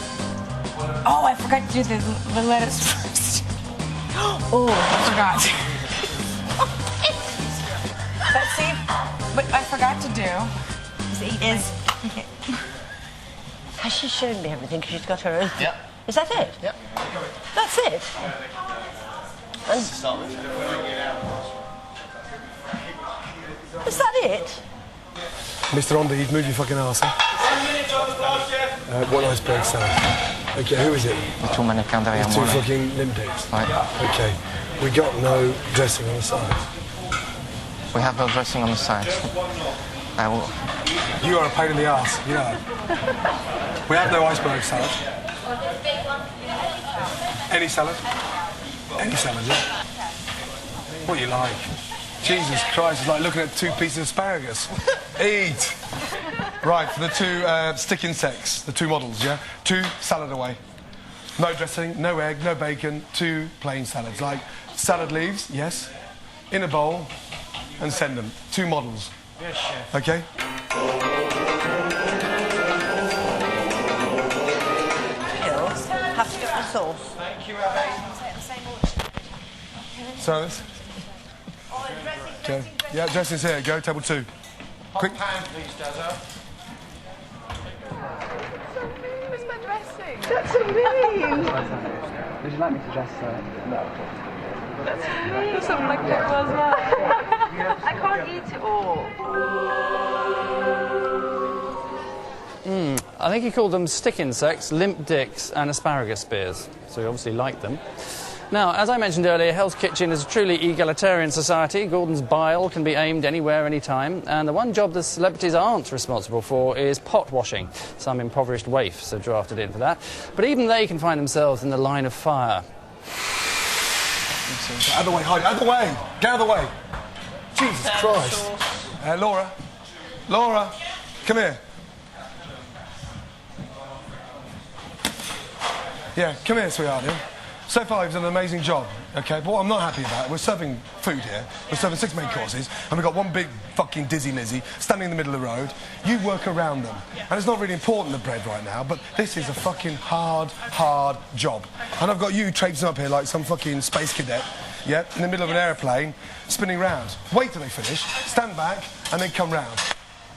Oh, I forgot to do the lettuce first. Oh, I forgot. But see, what I forgot to do is. Has she shown me everything? Because she's got her own. Yep. Is that it? Yep. That's it? And Start with. is that it? Mr. Onda, you've moved your fucking arse, huh? 1 minute on the bar, chef. One iceberg salad. Okay, who is it? Tu me ne prends derrière Two moi. fucking limp dicks. Ouais. Okay. We got no dressing on the side. We have no dressing on the side. I will. You are a pain in the arse, you know. We have no iceberg salad. Any salad? Any salad, yeah? What you like? Jesus Christ, it's like looking at 2 pieces of asparagus. Eat! Right, for the 2 stick insects, the 2 models, yeah? 2 salad away. No dressing, no egg, no bacon, 2 plain salads. Like salad leaves, yes, in a bowl, and send them. 2 models. Yes, chef. Okay? Have to get the sauce. Thank you, Abby. Salads? Okay. Yeah, dressing's here. Go, table 2. Quick. Pan, please, Dazza. Where's my dressing? That's so mean. Would you like me to dress no. That's mean. Something like that was that. I can't eat it all. I think he called them stick insects, limp dicks and asparagus spears, so he obviously liked them. Now, as I mentioned earlier, Hell's Kitchen is a truly egalitarian society. Gordon's bile can be aimed anywhere, anytime, and the one job the celebrities aren't responsible for is pot washing. Some impoverished waifs are drafted in for that, but even they can find themselves in the line of fire. Out of the way, hide, out of the way! Get out of the way! Jesus Christ! Laura? Laura, come here. Yeah, come here, sweetheart. Yeah? So far, you've done an amazing job, okay? But what I'm not happy about, we're serving food here. We're serving 6 main courses, and we've got one big fucking dizzy Lizzie standing in the middle of the road. You work around them. And it's not really important, the bread right now, but this is a fucking hard job. And I've got you traipsing up here like some fucking space cadet, yeah, in the middle of an aeroplane, spinning round. Wait till they finish, stand back, and then come round.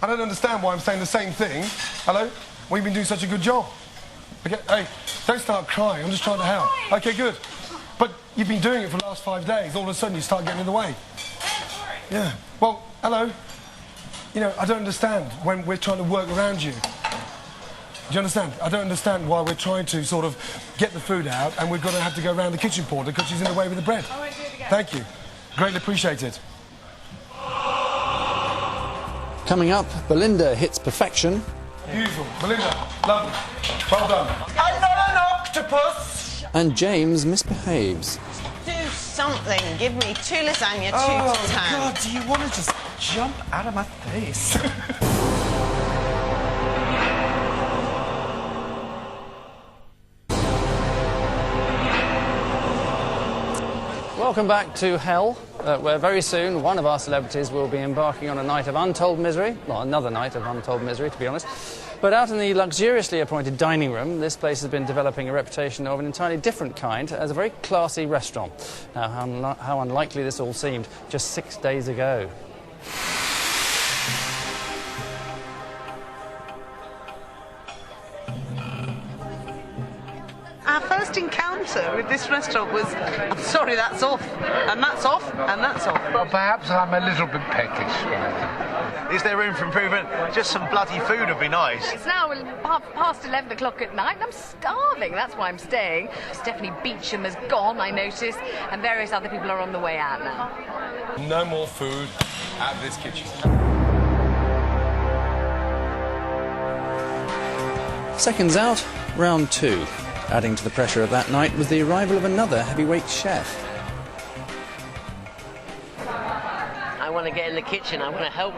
I don't understand why I'm saying the same thing. Hello? Well, you've been doing such a good job. Okay, hey, don't start crying, I'm just trying to help. Okay, good. But you've been doing it for the last 5 days, all of a sudden you start getting in the way. Yeah, well, hello. You know, I don't understand when we're trying to work around you. Do you understand? I don't understand why we're trying to sort of get the food out and we're going to have to go around the kitchen porter because she's in the way with the bread. I won't do it again. Thank you. Greatly appreciated. Coming up, Belinda hits perfection. Beautiful. Belinda, lovely. Well done. I'm not an octopus! And James misbehaves. Do something. Give me 2 lasagna, 2 Oh, tan. God, do you want to just jump out of my face? Welcome back to Hell, where very soon one of our celebrities will be embarking on a night of untold misery. Well, another night of untold misery, to be honest. But out in the luxuriously appointed dining room, this place has been developing a reputation of an entirely different kind as a very classy restaurant. Now, how unlikely this all seemed just 6 days ago. Our first encounter with this restaurant was, I'm sorry, that's off, and that's off, and that's off. Well, perhaps I'm a little bit peckish. Is there room for improvement? Just some bloody food would be nice. It's now past 11 o'clock at night and I'm starving. That's why I'm staying. Stephanie Beecham has gone, I noticed, and various other people are on the way out now. No more food out of this kitchen. Seconds out, round 2. Adding to the pressure of that night was the arrival of another heavyweight chef. I want to get in the kitchen. I want to help.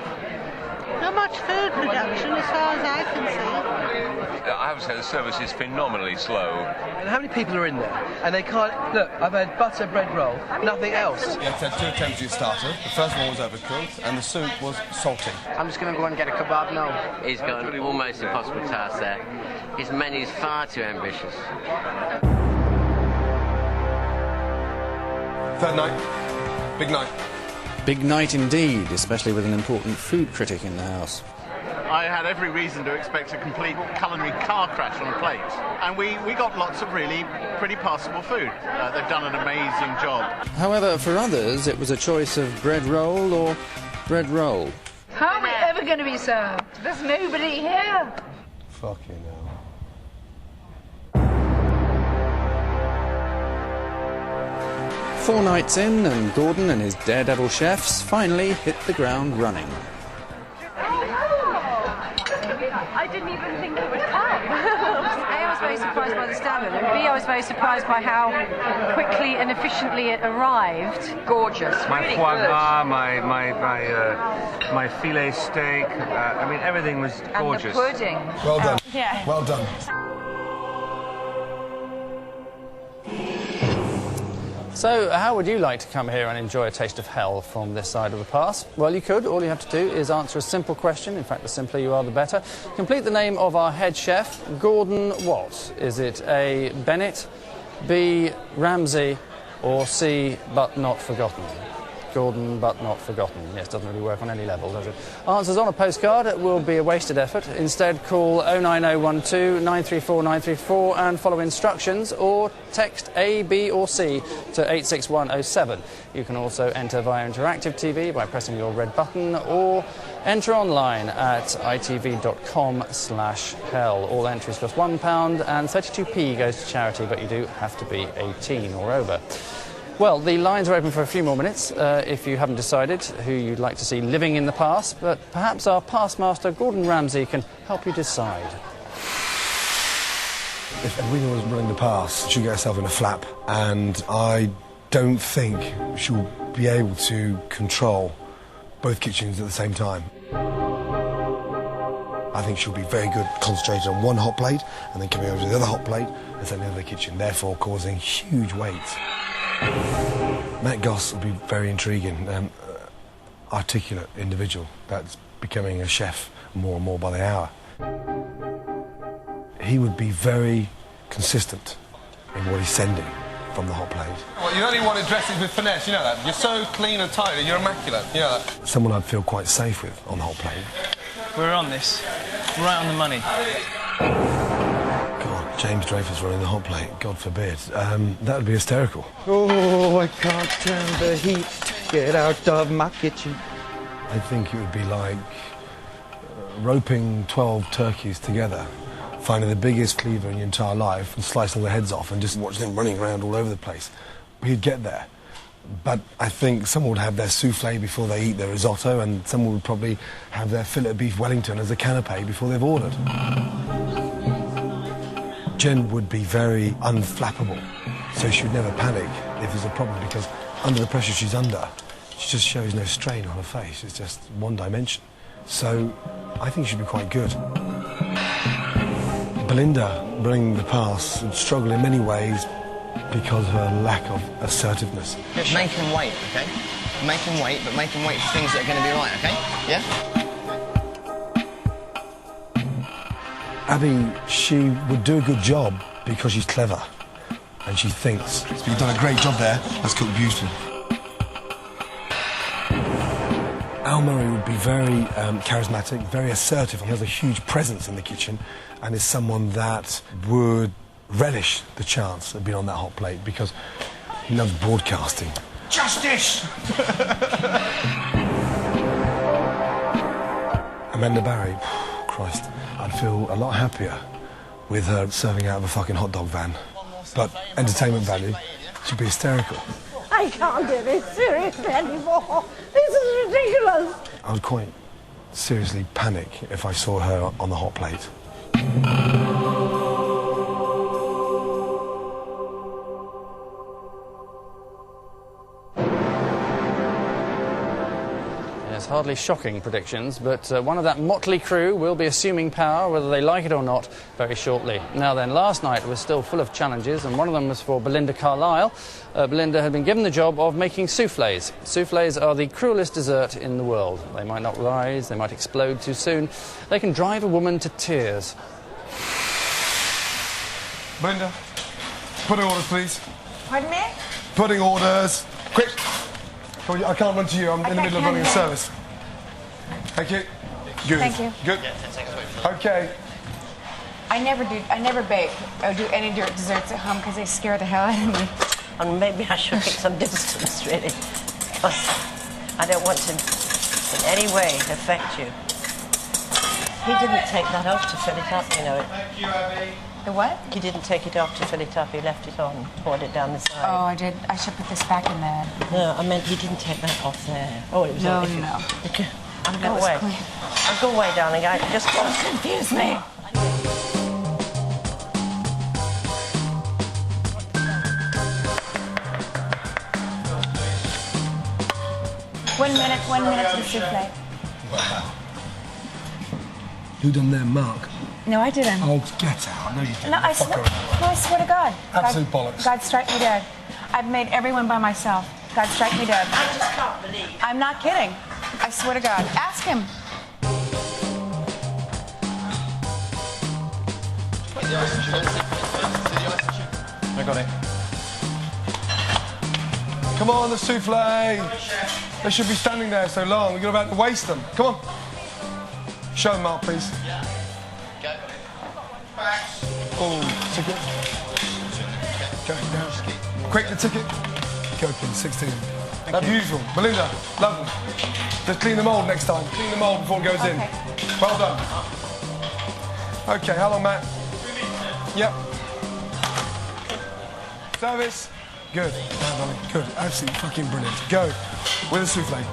Not much food production as far as I can see. I have to say the service is phenomenally slow. And how many people are in there? And they can't... Look, I've had butter bread roll, nothing else. Yeah, had 2 attempts at starter. The first one was overcooked and the soup was salty. I'm just going to go and get a kebab now. He's got an almost impossible task there. His menu's far too ambitious. Third night. Big night. Big night indeed, especially with an important food critic in the house. I had every reason to expect a complete culinary car crash on a plate. And we got lots of really pretty passable food. They've done an amazing job. However, for others, it was a choice of bread roll or bread roll. How are we ever going to be served? There's nobody here. Fucking hell. 4 nights in, and Gordon and his daredevil chefs finally hit the ground running. I didn't even think it would come. A, I was very surprised by the standard, and B, I was very surprised by how quickly and efficiently it arrived. Gorgeous. My really foie good. gras, my filet steak. I mean, everything was gorgeous. And the pudding. Well done. Yeah. Well done. So, how would you like to come here and enjoy a taste of hell from this side of the pass? Well, you could. All you have to do is answer a simple question. In fact, the simpler you are, the better. Complete the name of our head chef, Gordon what? Is it A, Bennett, B, Ramsay, or C, but not forgotten? Gordon, but not forgotten. Yes, doesn't really work on any level, does it? Answers on a postcard will be a wasted effort. Instead, call 09012 934 934 and follow instructions, or text A, B or C to 86107. You can also enter via interactive TV by pressing your red button, or enter online at itv.com/hell. All entries cost £1 and 32p goes to charity, but you do have to be 18 or over. Well, the lines are open for a few more minutes if you haven't decided who you'd like to see living in the past, but perhaps our past master, Gordon Ramsay, can help you decide. If Edwina was running the pass, she'd get herself in a flap, and I don't think she'll be able to control both kitchens at the same time. I think she'll be very good concentrated on one hot plate and then coming over to the other hot plate and setting the other kitchen, therefore causing huge weights. Matt Goss will be very intriguing, articulate individual that's becoming a chef more and more by the hour. He would be very consistent in what he's sending from the hot plate. Well, you only want to dress it with finesse, you know that? You're so clean and tidy, you're immaculate, you know that? Someone I'd feel quite safe with on the hot plate. We're on this. Right on the money. God, James Dreyfus running the hot plate, God forbid. That would be hysterical. Oh, I can't stand the heat. Get out of my kitchen. I think it would be like roping 12 turkeys together, finding the biggest cleaver in your entire life and slicing the heads off and just watching them running around all over the place. He'd get there. But I think someone would have their souffle before they eat their risotto, and someone would probably have their fillet of beef Wellington as a canapé before they've ordered. Jen would be very unflappable, so she would never panic if there's a problem, because under the pressure she's under, she just shows no strain on her face. It's just one dimension. So I think she'd be quite good. Belinda, running the pass, would struggle in many ways because of her lack of assertiveness. Make him wait, okay? Make him wait, but make him wait for things that are going to be right, okay? Yeah? Abby, she would do a good job because she's clever and she thinks. So you've done a great job there. That's cooked beautifully. Al Murray would be very charismatic, very assertive, and he has a huge presence in the kitchen, and is someone that would relish the chance of being on that hot plate because he loves broadcasting. Justice! Amanda Barry, Christ, I'd feel a lot happier with her serving out of a fucking hot dog van. But entertainment value, she'd be hysterical. I can't do this seriously anymore. This is ridiculous. I would quite seriously panic if I saw her on the hot plate. Yes, hardly shocking predictions, but one of that motley crew will be assuming power, whether they like it or not, very shortly. Now then, last night was still full of challenges, and one of them was for Belinda Carlisle. Belinda had been given the job of making soufflés. Soufflés are the cruelest dessert in the world. They might not rise, they might explode too soon. They can drive a woman to tears. Belinda, pudding orders, please. Pardon me? Pudding orders. Quick. Come on, I can't run to you. I'm in the middle of running a service. Thank you. Good. Thank you. Good. Okay. I never bake or do any desserts at home because they scare the hell out of me. And maybe I should take some distance, really, because I don't want to in any way affect you. He didn't take that off to fill it up, you know. The what? He didn't take it off to fill it up. He left it on, poured it down the side. Oh, I did. I should put this back in there. No, I meant he didn't take that off there. Oh, it was No, on. no. Okay. I'll go away. I'll go away, darling. I just Don't confuse me. 1 minute to the souffle. Wow. Who done their mark? No, I didn't. Oh, get out. No, you didn't. No, I swear to God. Absolute bollocks. God strike me dead. I've made everyone by myself. God strike me dead. I just can't believe. I'm not kidding. I swear to God. Ask him. I got it. Come on, the souffle. They should be standing there so long. We're about to waste them. Come on. Show them, Mark, please. Oh, ticket. Go down. Quick, the ticket. Go, please, 16. That's beautiful. Belinda, love them. Just clean the mould next time. Clean the mould before it goes in. Well done. Okay, how long, Matt? Yep. Service. Good. Good. Absolutely fucking brilliant. Go. With a souffle.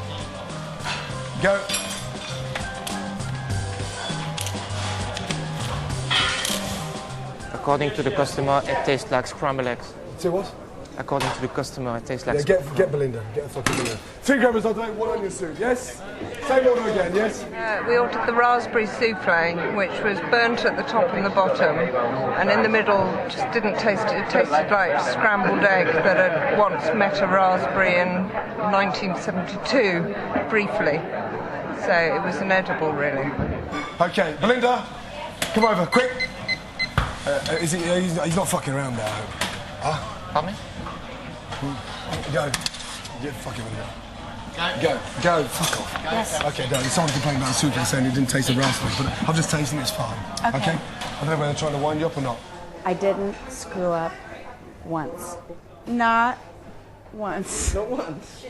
Go. According to the customer, it tastes like scrambled eggs. Say what? According to the customer, it tastes like... Yeah, get Belinda. Get a fucking Belinda. 3 grabbers, I'll take 1 onion soup, yes? Same order again, yes? We ordered the raspberry souffle, which was burnt at the top and the bottom, and in the middle just didn't taste it. It tasted like scrambled egg that had once met a raspberry in 1972, briefly. So it was inedible, really. Okay, Belinda, come over, quick. He's not fucking around there, I hope. Huh? Pardon me? Go. Get fucking Belinda. Go. Fuck off. Yes. Okay, no, someone complained about the soup and saying it didn't taste the raspberry, but I've just tasted it, it's fine. Okay? I don't know whether they're trying to wind you up or not. I didn't screw up once. Not once. Not once.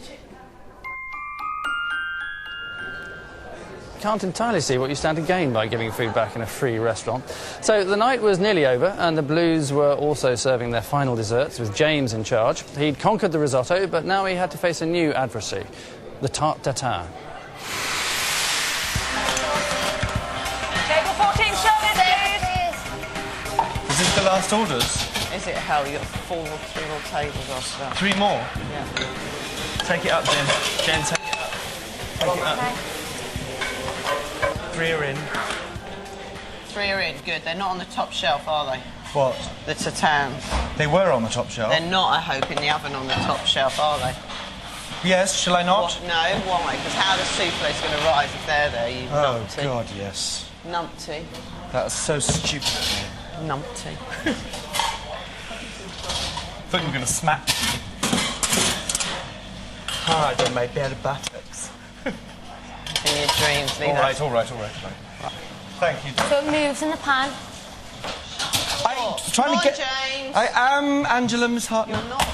Can't entirely see what you stand to gain by giving food back in a free restaurant. So the night was nearly over, and the Blues were also serving their final desserts with James in charge. He'd conquered the risotto, but now he had to face a new adversary, the tarte tatin. Table 14 shoulders, please. Is this the last orders? Is it hell? You've got 3 more tables after that. 3 more? Yeah. Take it up, Jen. Jen, take it up. Take it up. 3 are in. 3 are in, good. They're not on the top shelf, are they? What? The tatans. They were on the top shelf. They're not, I hope, in the oven on the top shelf, are they? Yes, shall I not? What? No, why? Because how the souffle's going to rise if they're there, you numpty. Oh, God, yes. Numpty. That was so stupid of me. Numpty. I thought you were going to smack me. Hard on my bare buttocks. In your dreams, leave that. All right. Thank you. So it moves in the pan. I'm trying to get... James. I am Angela, Miss Hartnett. You're not.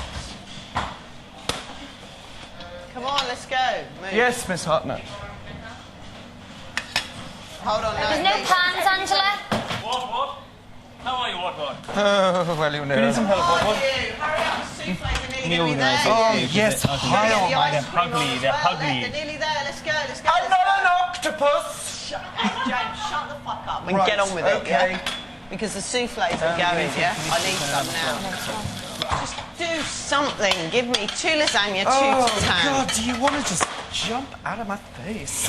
Come on, let's go. Move. Yes, Miss Hartnett. Hold on, There's no pans, Angela. What? How are you, what? Oh, well, you know. Do you need some help, what? Hurry up, the souffles are nearly Neil going to be knows. there. Oh, yes, They're ugly, they're ugly. They're nearly there, let's go. I'm not an octopus! James, shut the fuck up and Right, get on with it, okay. yeah? Because the souffles are going, yeah? I need some now. Just do something. Give me 2 lasagna, 2 Oh, tatans. God, do you want to just jump out of my face?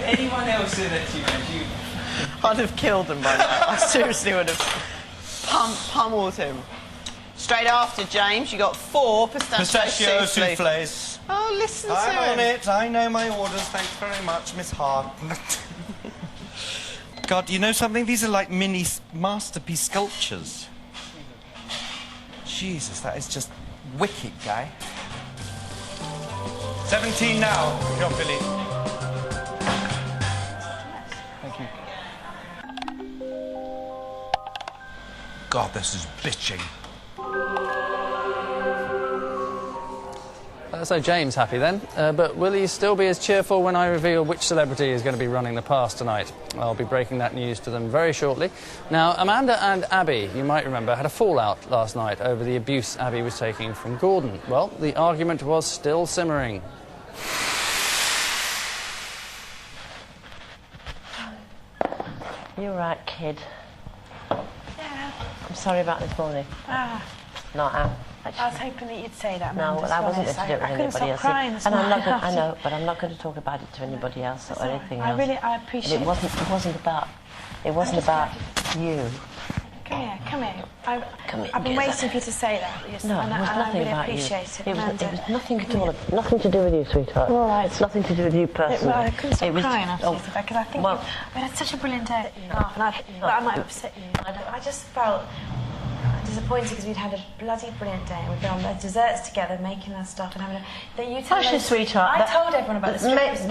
Anyone else in it, you I'd have killed him by now. I seriously would have pummeled him. Straight after, James, you got 4 pistachio souffles. Oh, listen to I'm him. on it. I know my orders. Thanks very much, Miss Hartnett. God, you know something? These are like mini masterpiece sculptures. Jesus, that is just wicked, guy. 17 now. Come on, Billy. Thank you. God, this is bitching. So James happy then, but will he still be as cheerful when I reveal which celebrity is going to be running the past tonight? I'll be breaking that news to them very shortly. Now, Amanda and Abby, you might remember, had a fallout last night over the abuse Abby was taking from Gordon. Well, the argument was still simmering. You're right, kid. Yeah. I'm sorry about this morning. Not out. I was hoping that you'd say that. No, well, I wasn't going to do it with I couldn't anybody stop else. crying this And I'm not morning. going, I know, but I'm not going to talk about it to anybody else or anything else. I appreciate it. It wasn't about you. Come here, come here. Come here. I've been waiting for you to say that. Yes, No, and it was I nothing really about appreciate you. it. It was nothing at all. Nothing to do with you, sweetheart. All right. It's nothing to do with you personally. I couldn't stop It was- crying after oh, you said that because I think well, we had such a brilliant day. And I might have upset you. I just felt disappointed because we'd had a bloody brilliant day and we'd been on the desserts together making our stuff and having a... That you told Hush, us, sweetheart. I told everyone about the stories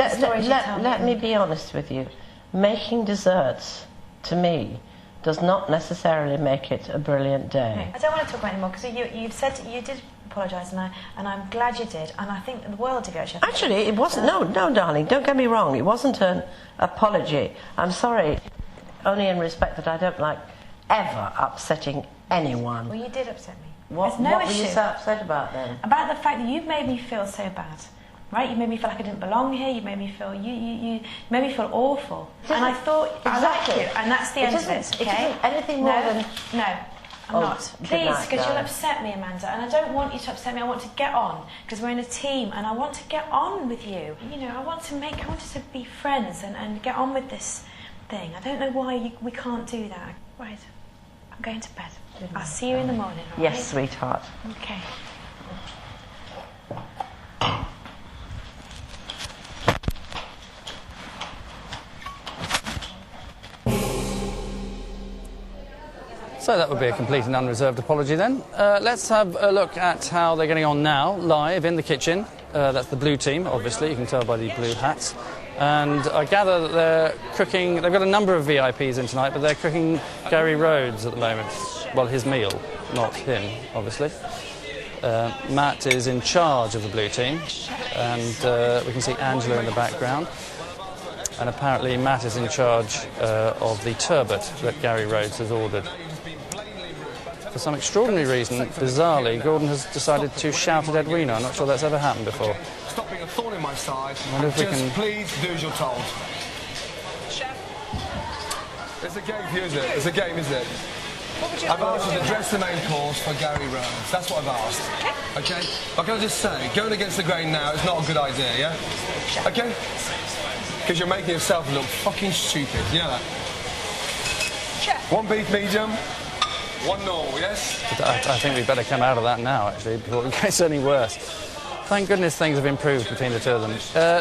you tell me. Let me be honest with you. Making desserts, to me, does not necessarily make it a brilliant day. I don't want to talk about it anymore because you've said you did apologise and I'm glad you did and I think the world of you actually. Actually, it wasn't. No, darling, don't get me wrong. It wasn't an apology. I'm sorry, only in respect that I don't like ever upsetting anyone. Well, you did upset me. What were you so upset about then? About the fact that you've made me feel so bad. Right, you made me feel like I didn't belong here. You made me feel you made me feel awful. And I thought I like you, and that's the end of it. Okay? It isn't anything more than no. I'm not. good Please, night, because you'll darling. upset me, Amanda, and I don't want you to upset me. I want to get on because we're in a team, and I want to get on with you. You know, I want us to be friends and get on with this thing. I don't know why we can't do that. Right, I'm going to bed. I'll see you in the morning. All Yes, right? sweetheart. Okay. So that would be a complete and unreserved apology then. Let's have a look at how they're getting on now, live in the kitchen. That's the blue team, obviously, you can tell by the blue hats. And I gather that they're cooking, they've got a number of VIPs in tonight, but they're cooking Gary Rhodes at the moment. Well, his meal, not him, obviously. Matt is in charge of the blue team, and we can see Angela in the background. And apparently Matt is in charge of the turbot that Gary Rhodes has ordered. For some extraordinary reason, bizarrely, Gordon has decided to shout at Edwina. I'm not sure that's ever happened before. Stop being a thorn in my side. Wonder if we Just can... please do as you're told. It's a game for you, isn't it? It's a game, isn't it? I've asked you to dress the main course for Gary Rhodes. That's what I've asked. Okay? But can I just say, going against the grain now is not a good idea, yeah? Okay? Because you're making yourself look fucking stupid. You know that? One beef medium, one normal, yes? I think we'd better come out of that now, actually, before it gets any worse. Thank goodness things have improved between the two of them.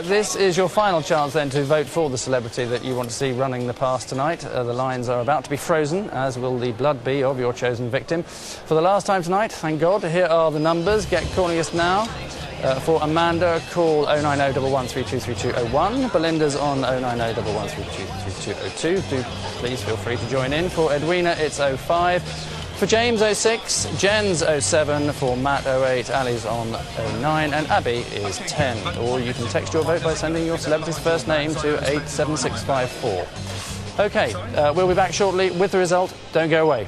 This is your final chance then to vote for the celebrity that you want to see running the past tonight. The lines are about to be frozen, as will the blood be of your chosen victim. For the last time tonight, thank God, here are the numbers. Get calling us now. For Amanda, call 090 113232201. Belinda's on 090 113232202. Do please feel free to join in. For Edwina, it's 05. For James, 06. Jen's 07. For Matt, 08. Ali's on 09. And Abby is 10. Or you can text your vote by sending your celebrity's first name to 87654. OK, we'll be back shortly with the result. Don't go away.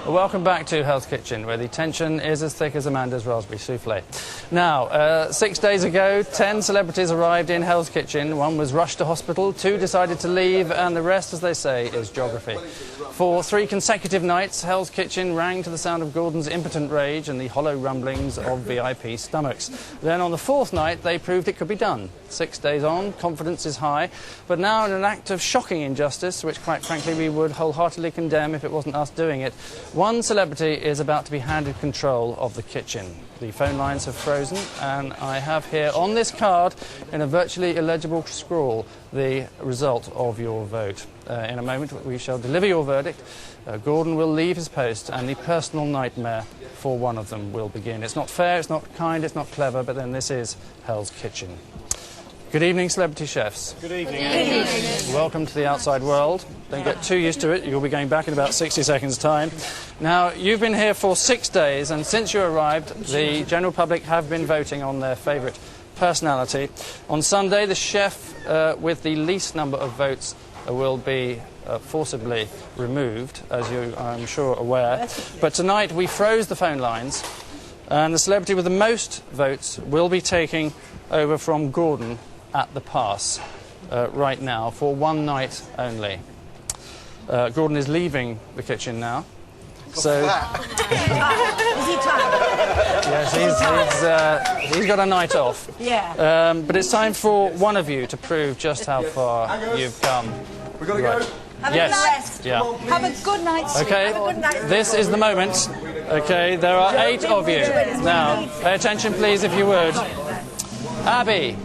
Welcome back to Hell's Kitchen, where the tension is as thick as Amanda's raspberry souffle. Now, 6 days ago, 10 celebrities arrived in Hell's Kitchen. One was rushed to hospital, 2 decided to leave, and the rest, as they say, is geography. For 3 consecutive nights, Hell's Kitchen rang to the sound of Gordon's impotent rage and the hollow rumblings of VIP stomachs. Then on the 4th night, they proved it could be done. 6 days on, confidence is high, but now in an act of shocking injustice, which quite frankly we would wholeheartedly condemn if it wasn't us doing it, one celebrity is about to be handed control of the kitchen. The phone lines have frozen, and I have here on this card, in a virtually illegible scrawl, the result of your vote. In a moment, we shall deliver your verdict. Gordon will leave his post, and the personal nightmare for one of them will begin. It's not fair, it's not kind, it's not clever, but then this is Hell's Kitchen. Good evening, celebrity chefs. Good evening. Welcome to the outside world. Don't get too used to it. You'll be going back in about 60 seconds' time. Now, you've been here for 6 days, and since you arrived, the general public have been voting on their favourite personality. On Sunday, the chef with the least number of votes will be forcibly removed, as you are, I'm sure, aware. But tonight, we froze the phone lines, and the celebrity with the most votes will be taking over from Gordon at the Pass right now for one night only. Gordon is leaving the kitchen now. So, yes, he's got a night off. Yeah. But it's time for one of you to prove just how far you've come. We gotta go. Have Yes. a good night. Yeah. Have a good night. Okay. Have a good night. This is the moment. Okay. There are 8 of you. Now, pay attention, please, if you would. Abby.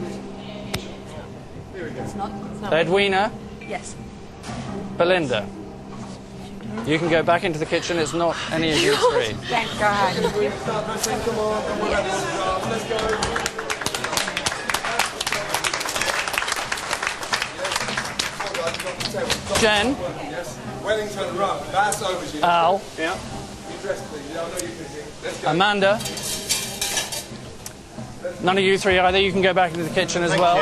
Edwina. Yes. Belinda. You can go back into the kitchen. It's not any of you 3. Thank God. Jen. Yes. Wellington rum. That's aubergine. Al. Yeah. You dress, please. I know you're busy. Let's go. Amanda. None of you 3 either. You can go back into the kitchen as well.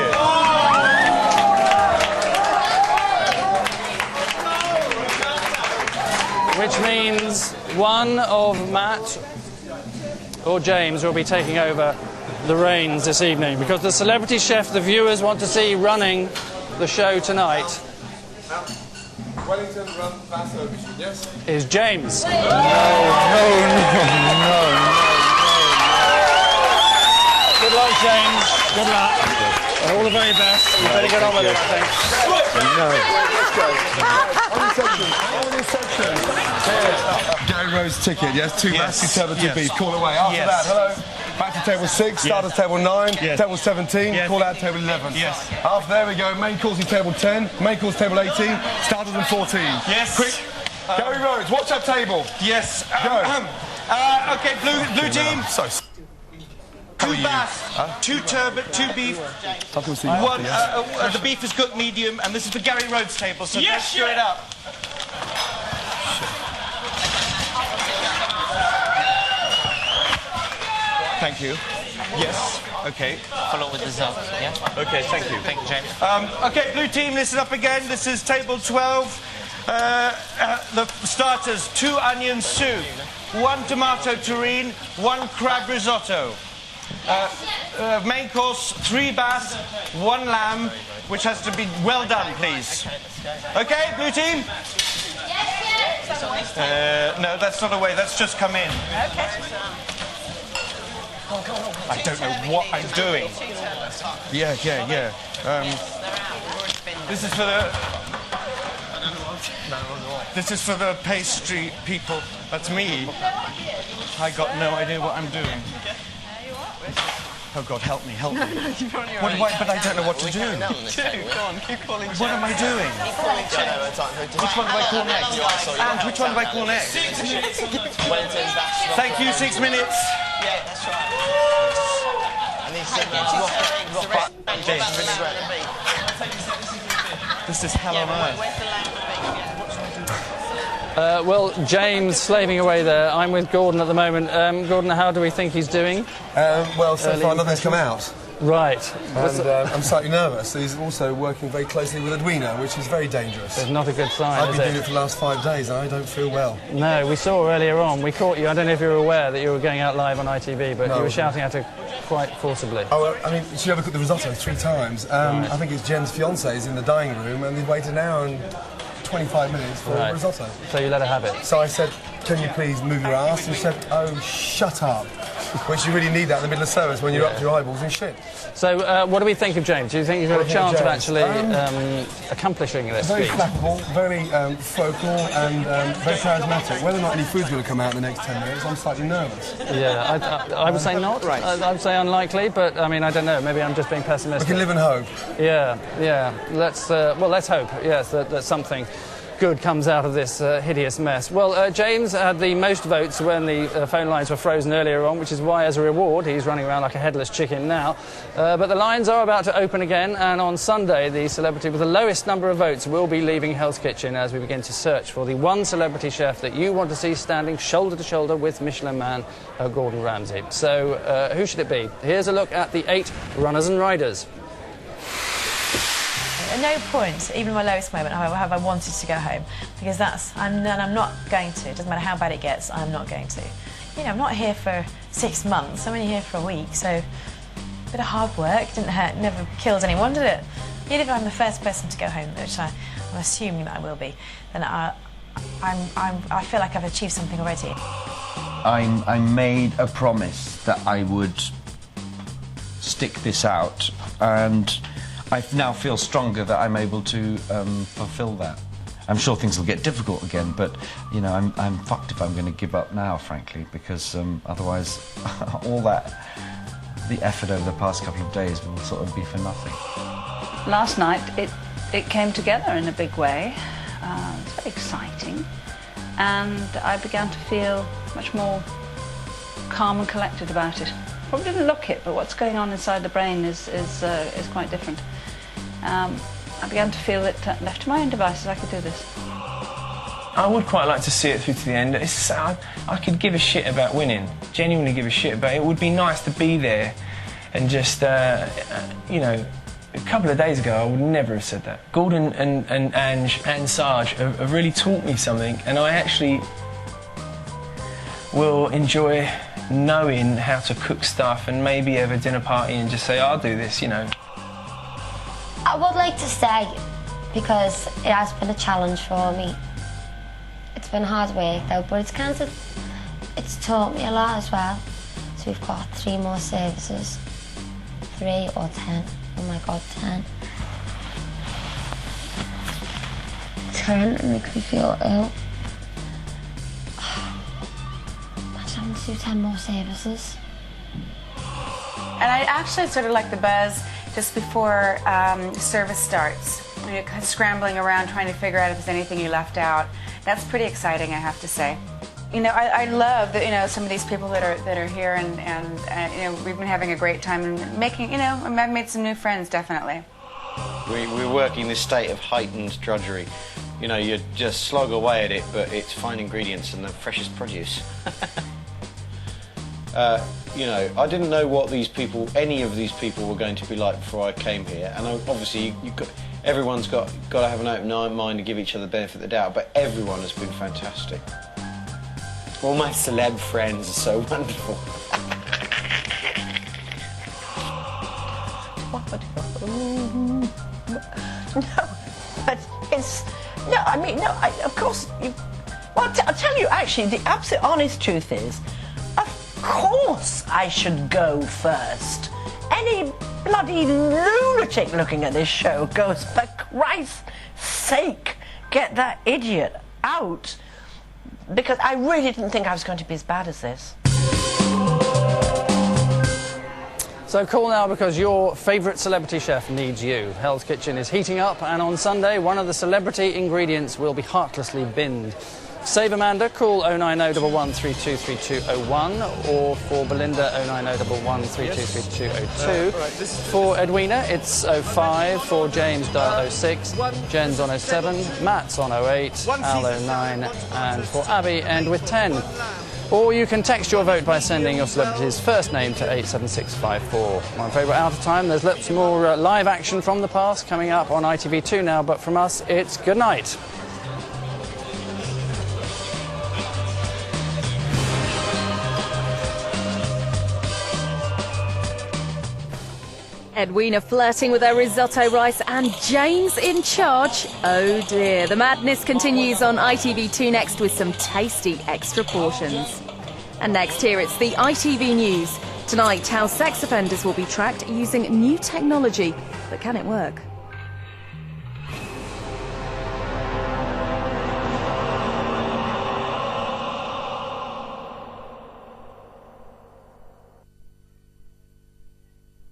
Which means one of Matt or James will be taking over the reins this evening, because the celebrity chef the viewers want to see running the show tonight Wellington rum. That's aubergine. Yes. is James. No. Good luck, James. Good luck. All the very best. You better get on with it, I think. Let's go. Gary Rose ticket, yes. 2 massive table, 2 beef. Call away. After that, hello. Back to table 6, starters table 9, table 17, call out table 11. Yes. After there we go, main course in table 10, main course table 18, starters in 14. Yes. Quick. Gary Rhodes, watch that table. Yes. Go. Okay, blue team. So. 2 bass, 2 turbot, 2 beef. One. The beef is cooked medium, and this is the Gary Rhodes table. So let's stir it up. Thank you. Yes. Okay. Follow with the zelf, yeah? Okay, thank you. Thank you, James. Okay, blue team, listen up again. This is table 12. The starters, 2 onion soup, 1 tomato terrine, 1 crab risotto. Main course, 3 bass, 1 lamb, which has to be well done, please. Okay, blue team? No, that's not a way. That's just come in. I don't know what I'm doing. Yeah. This is for the... This is for the pastry people. That's me. I got no idea what I'm doing. Oh God, help me. What do I, but I don't know what to do. Go on, keep calling James. What am I doing? Which one do I call next? And which one do I call next? Thank you, 6 minutes. Yeah, that's right. This is hell on earth. Well, James slaving away there. I'm with Gordon at the moment. Gordon, how do we think he's doing? Well, so far nothing's come out. Right. And I'm slightly nervous. He's also working very closely with Edwina, which is very dangerous. It's not a good sign, I've been doing it for the last 5 days and I don't feel well. No, we saw earlier on. We caught you. I don't know if you were aware that you were going out live on ITV, but you were shouting at her quite forcibly. Oh, well, I mean, she overcooked the risotto 3 times. I think it's Jen's fiancé's in the dining room and they've waited an hour and 25 minutes for risotto. So you let her have it? So I said, can you please move your ass? And she said, oh, shut up. Which you really need that in the middle of service when you're up to your eyeballs in shit. So what do we think of James? Do you think he's got a chance of actually accomplishing this Very feat? flappable, very focal and very charismatic. Whether or not any food's going to come out in the next 10 minutes, I'm slightly nervous. Yeah, I would say not. Right. I would say unlikely, but I mean, I don't know. Maybe I'm just being pessimistic. We can live and hope. Yeah. Let's hope. Yes, that something good comes out of this hideous mess? Well, James had the most votes when the phone lines were frozen earlier on, which is why, as a reward, he's running around like a headless chicken now. But the lines are about to open again, and on Sunday, the celebrity with the lowest number of votes will be leaving Hell's Kitchen as we begin to search for the one celebrity chef that you want to see standing shoulder to shoulder with Michelin man Gordon Ramsay. So, who should it be? Here's a look at the 8 runners and riders. At no point, even my lowest moment, have I wanted to go home, because I'm not going to. It doesn't matter how bad it gets, I'm not going to. You know, I'm not here for 6 months, I'm only here for a week, so a bit of hard work didn't hurt, never killed anyone, did it? Even if I'm the first person to go home, which I'm assuming that I will be, then I feel like I've achieved something already. I made a promise that I would stick this out, and I now feel stronger that I'm able to fulfil that. I'm sure things will get difficult again, but you know, I'm fucked if I'm going to give up now, frankly, because otherwise, all the effort over the past couple of days will sort of be for nothing. Last night, it came together in a big way. It was very exciting, and I began to feel much more calm and collected about it. Probably didn't look it, but what's going on inside the brain is quite different. I began to feel that left to my own devices, I could do this. I would quite like to see it through to the end. I could give a shit about winning, genuinely give a shit about it. It would be nice to be there and just, you know, a couple of days ago I would never have said that. Gordon and Ange and Sarge have really taught me something, and I actually will enjoy knowing how to cook stuff and maybe have a dinner party and just say, I'll do this, you know. I would like to stay because it has been a challenge for me. It's been hard work though, but it's taught me a lot as well. So we've got 3 more services. 3 or 10. Oh my God, 10. 10, it makes me feel ill. Imagine having to do 10 more services. And I actually sort of like the buzz just before service starts. You're kind of scrambling around trying to figure out if there's anything you left out. That's pretty exciting, I have to say. You know, I love that, you know, some of these people that are here and you know, we've been having a great time and making, you know, I've made some new friends, definitely. We're working this state of heightened drudgery. You know, you just slog away at it, but it's fine ingredients and the freshest produce. You know, I didn't know what any of these people were going to be like before I came here, and obviously everyone's got to have an open mind and give each other the benefit of the doubt, but everyone has been fantastic. All my celeb friends are so wonderful. No, but it's... No, I mean, no, of course... Well, I'll tell you, actually, the absolute honest truth is, of course I should go first. Any bloody lunatic looking at this show goes, for Christ's sake, get that idiot out. Because I really didn't think I was going to be as bad as this. So call now because your favourite celebrity chef needs you. Hell's Kitchen is heating up, and on Sunday one of the celebrity ingredients will be heartlessly binned. Save Amanda, call 090 11323201, or for Belinda 090 11323202. For Edwina it's 05, for James dial 06, Jen's on 07, Matt's on 08, Al 09, and for Abby end with 10. Or you can text your vote by sending your celebrity's first name to 87654. I'm afraid we're out of time. There's lots more live action from the past coming up on ITV2 now, but from us it's good night. Edwina flirting with her risotto rice and James in charge. Oh dear, the madness continues on ITV2 next with some tasty extra portions. And next here it's the ITV News. Tonight, how sex offenders will be tracked using new technology. But can it work?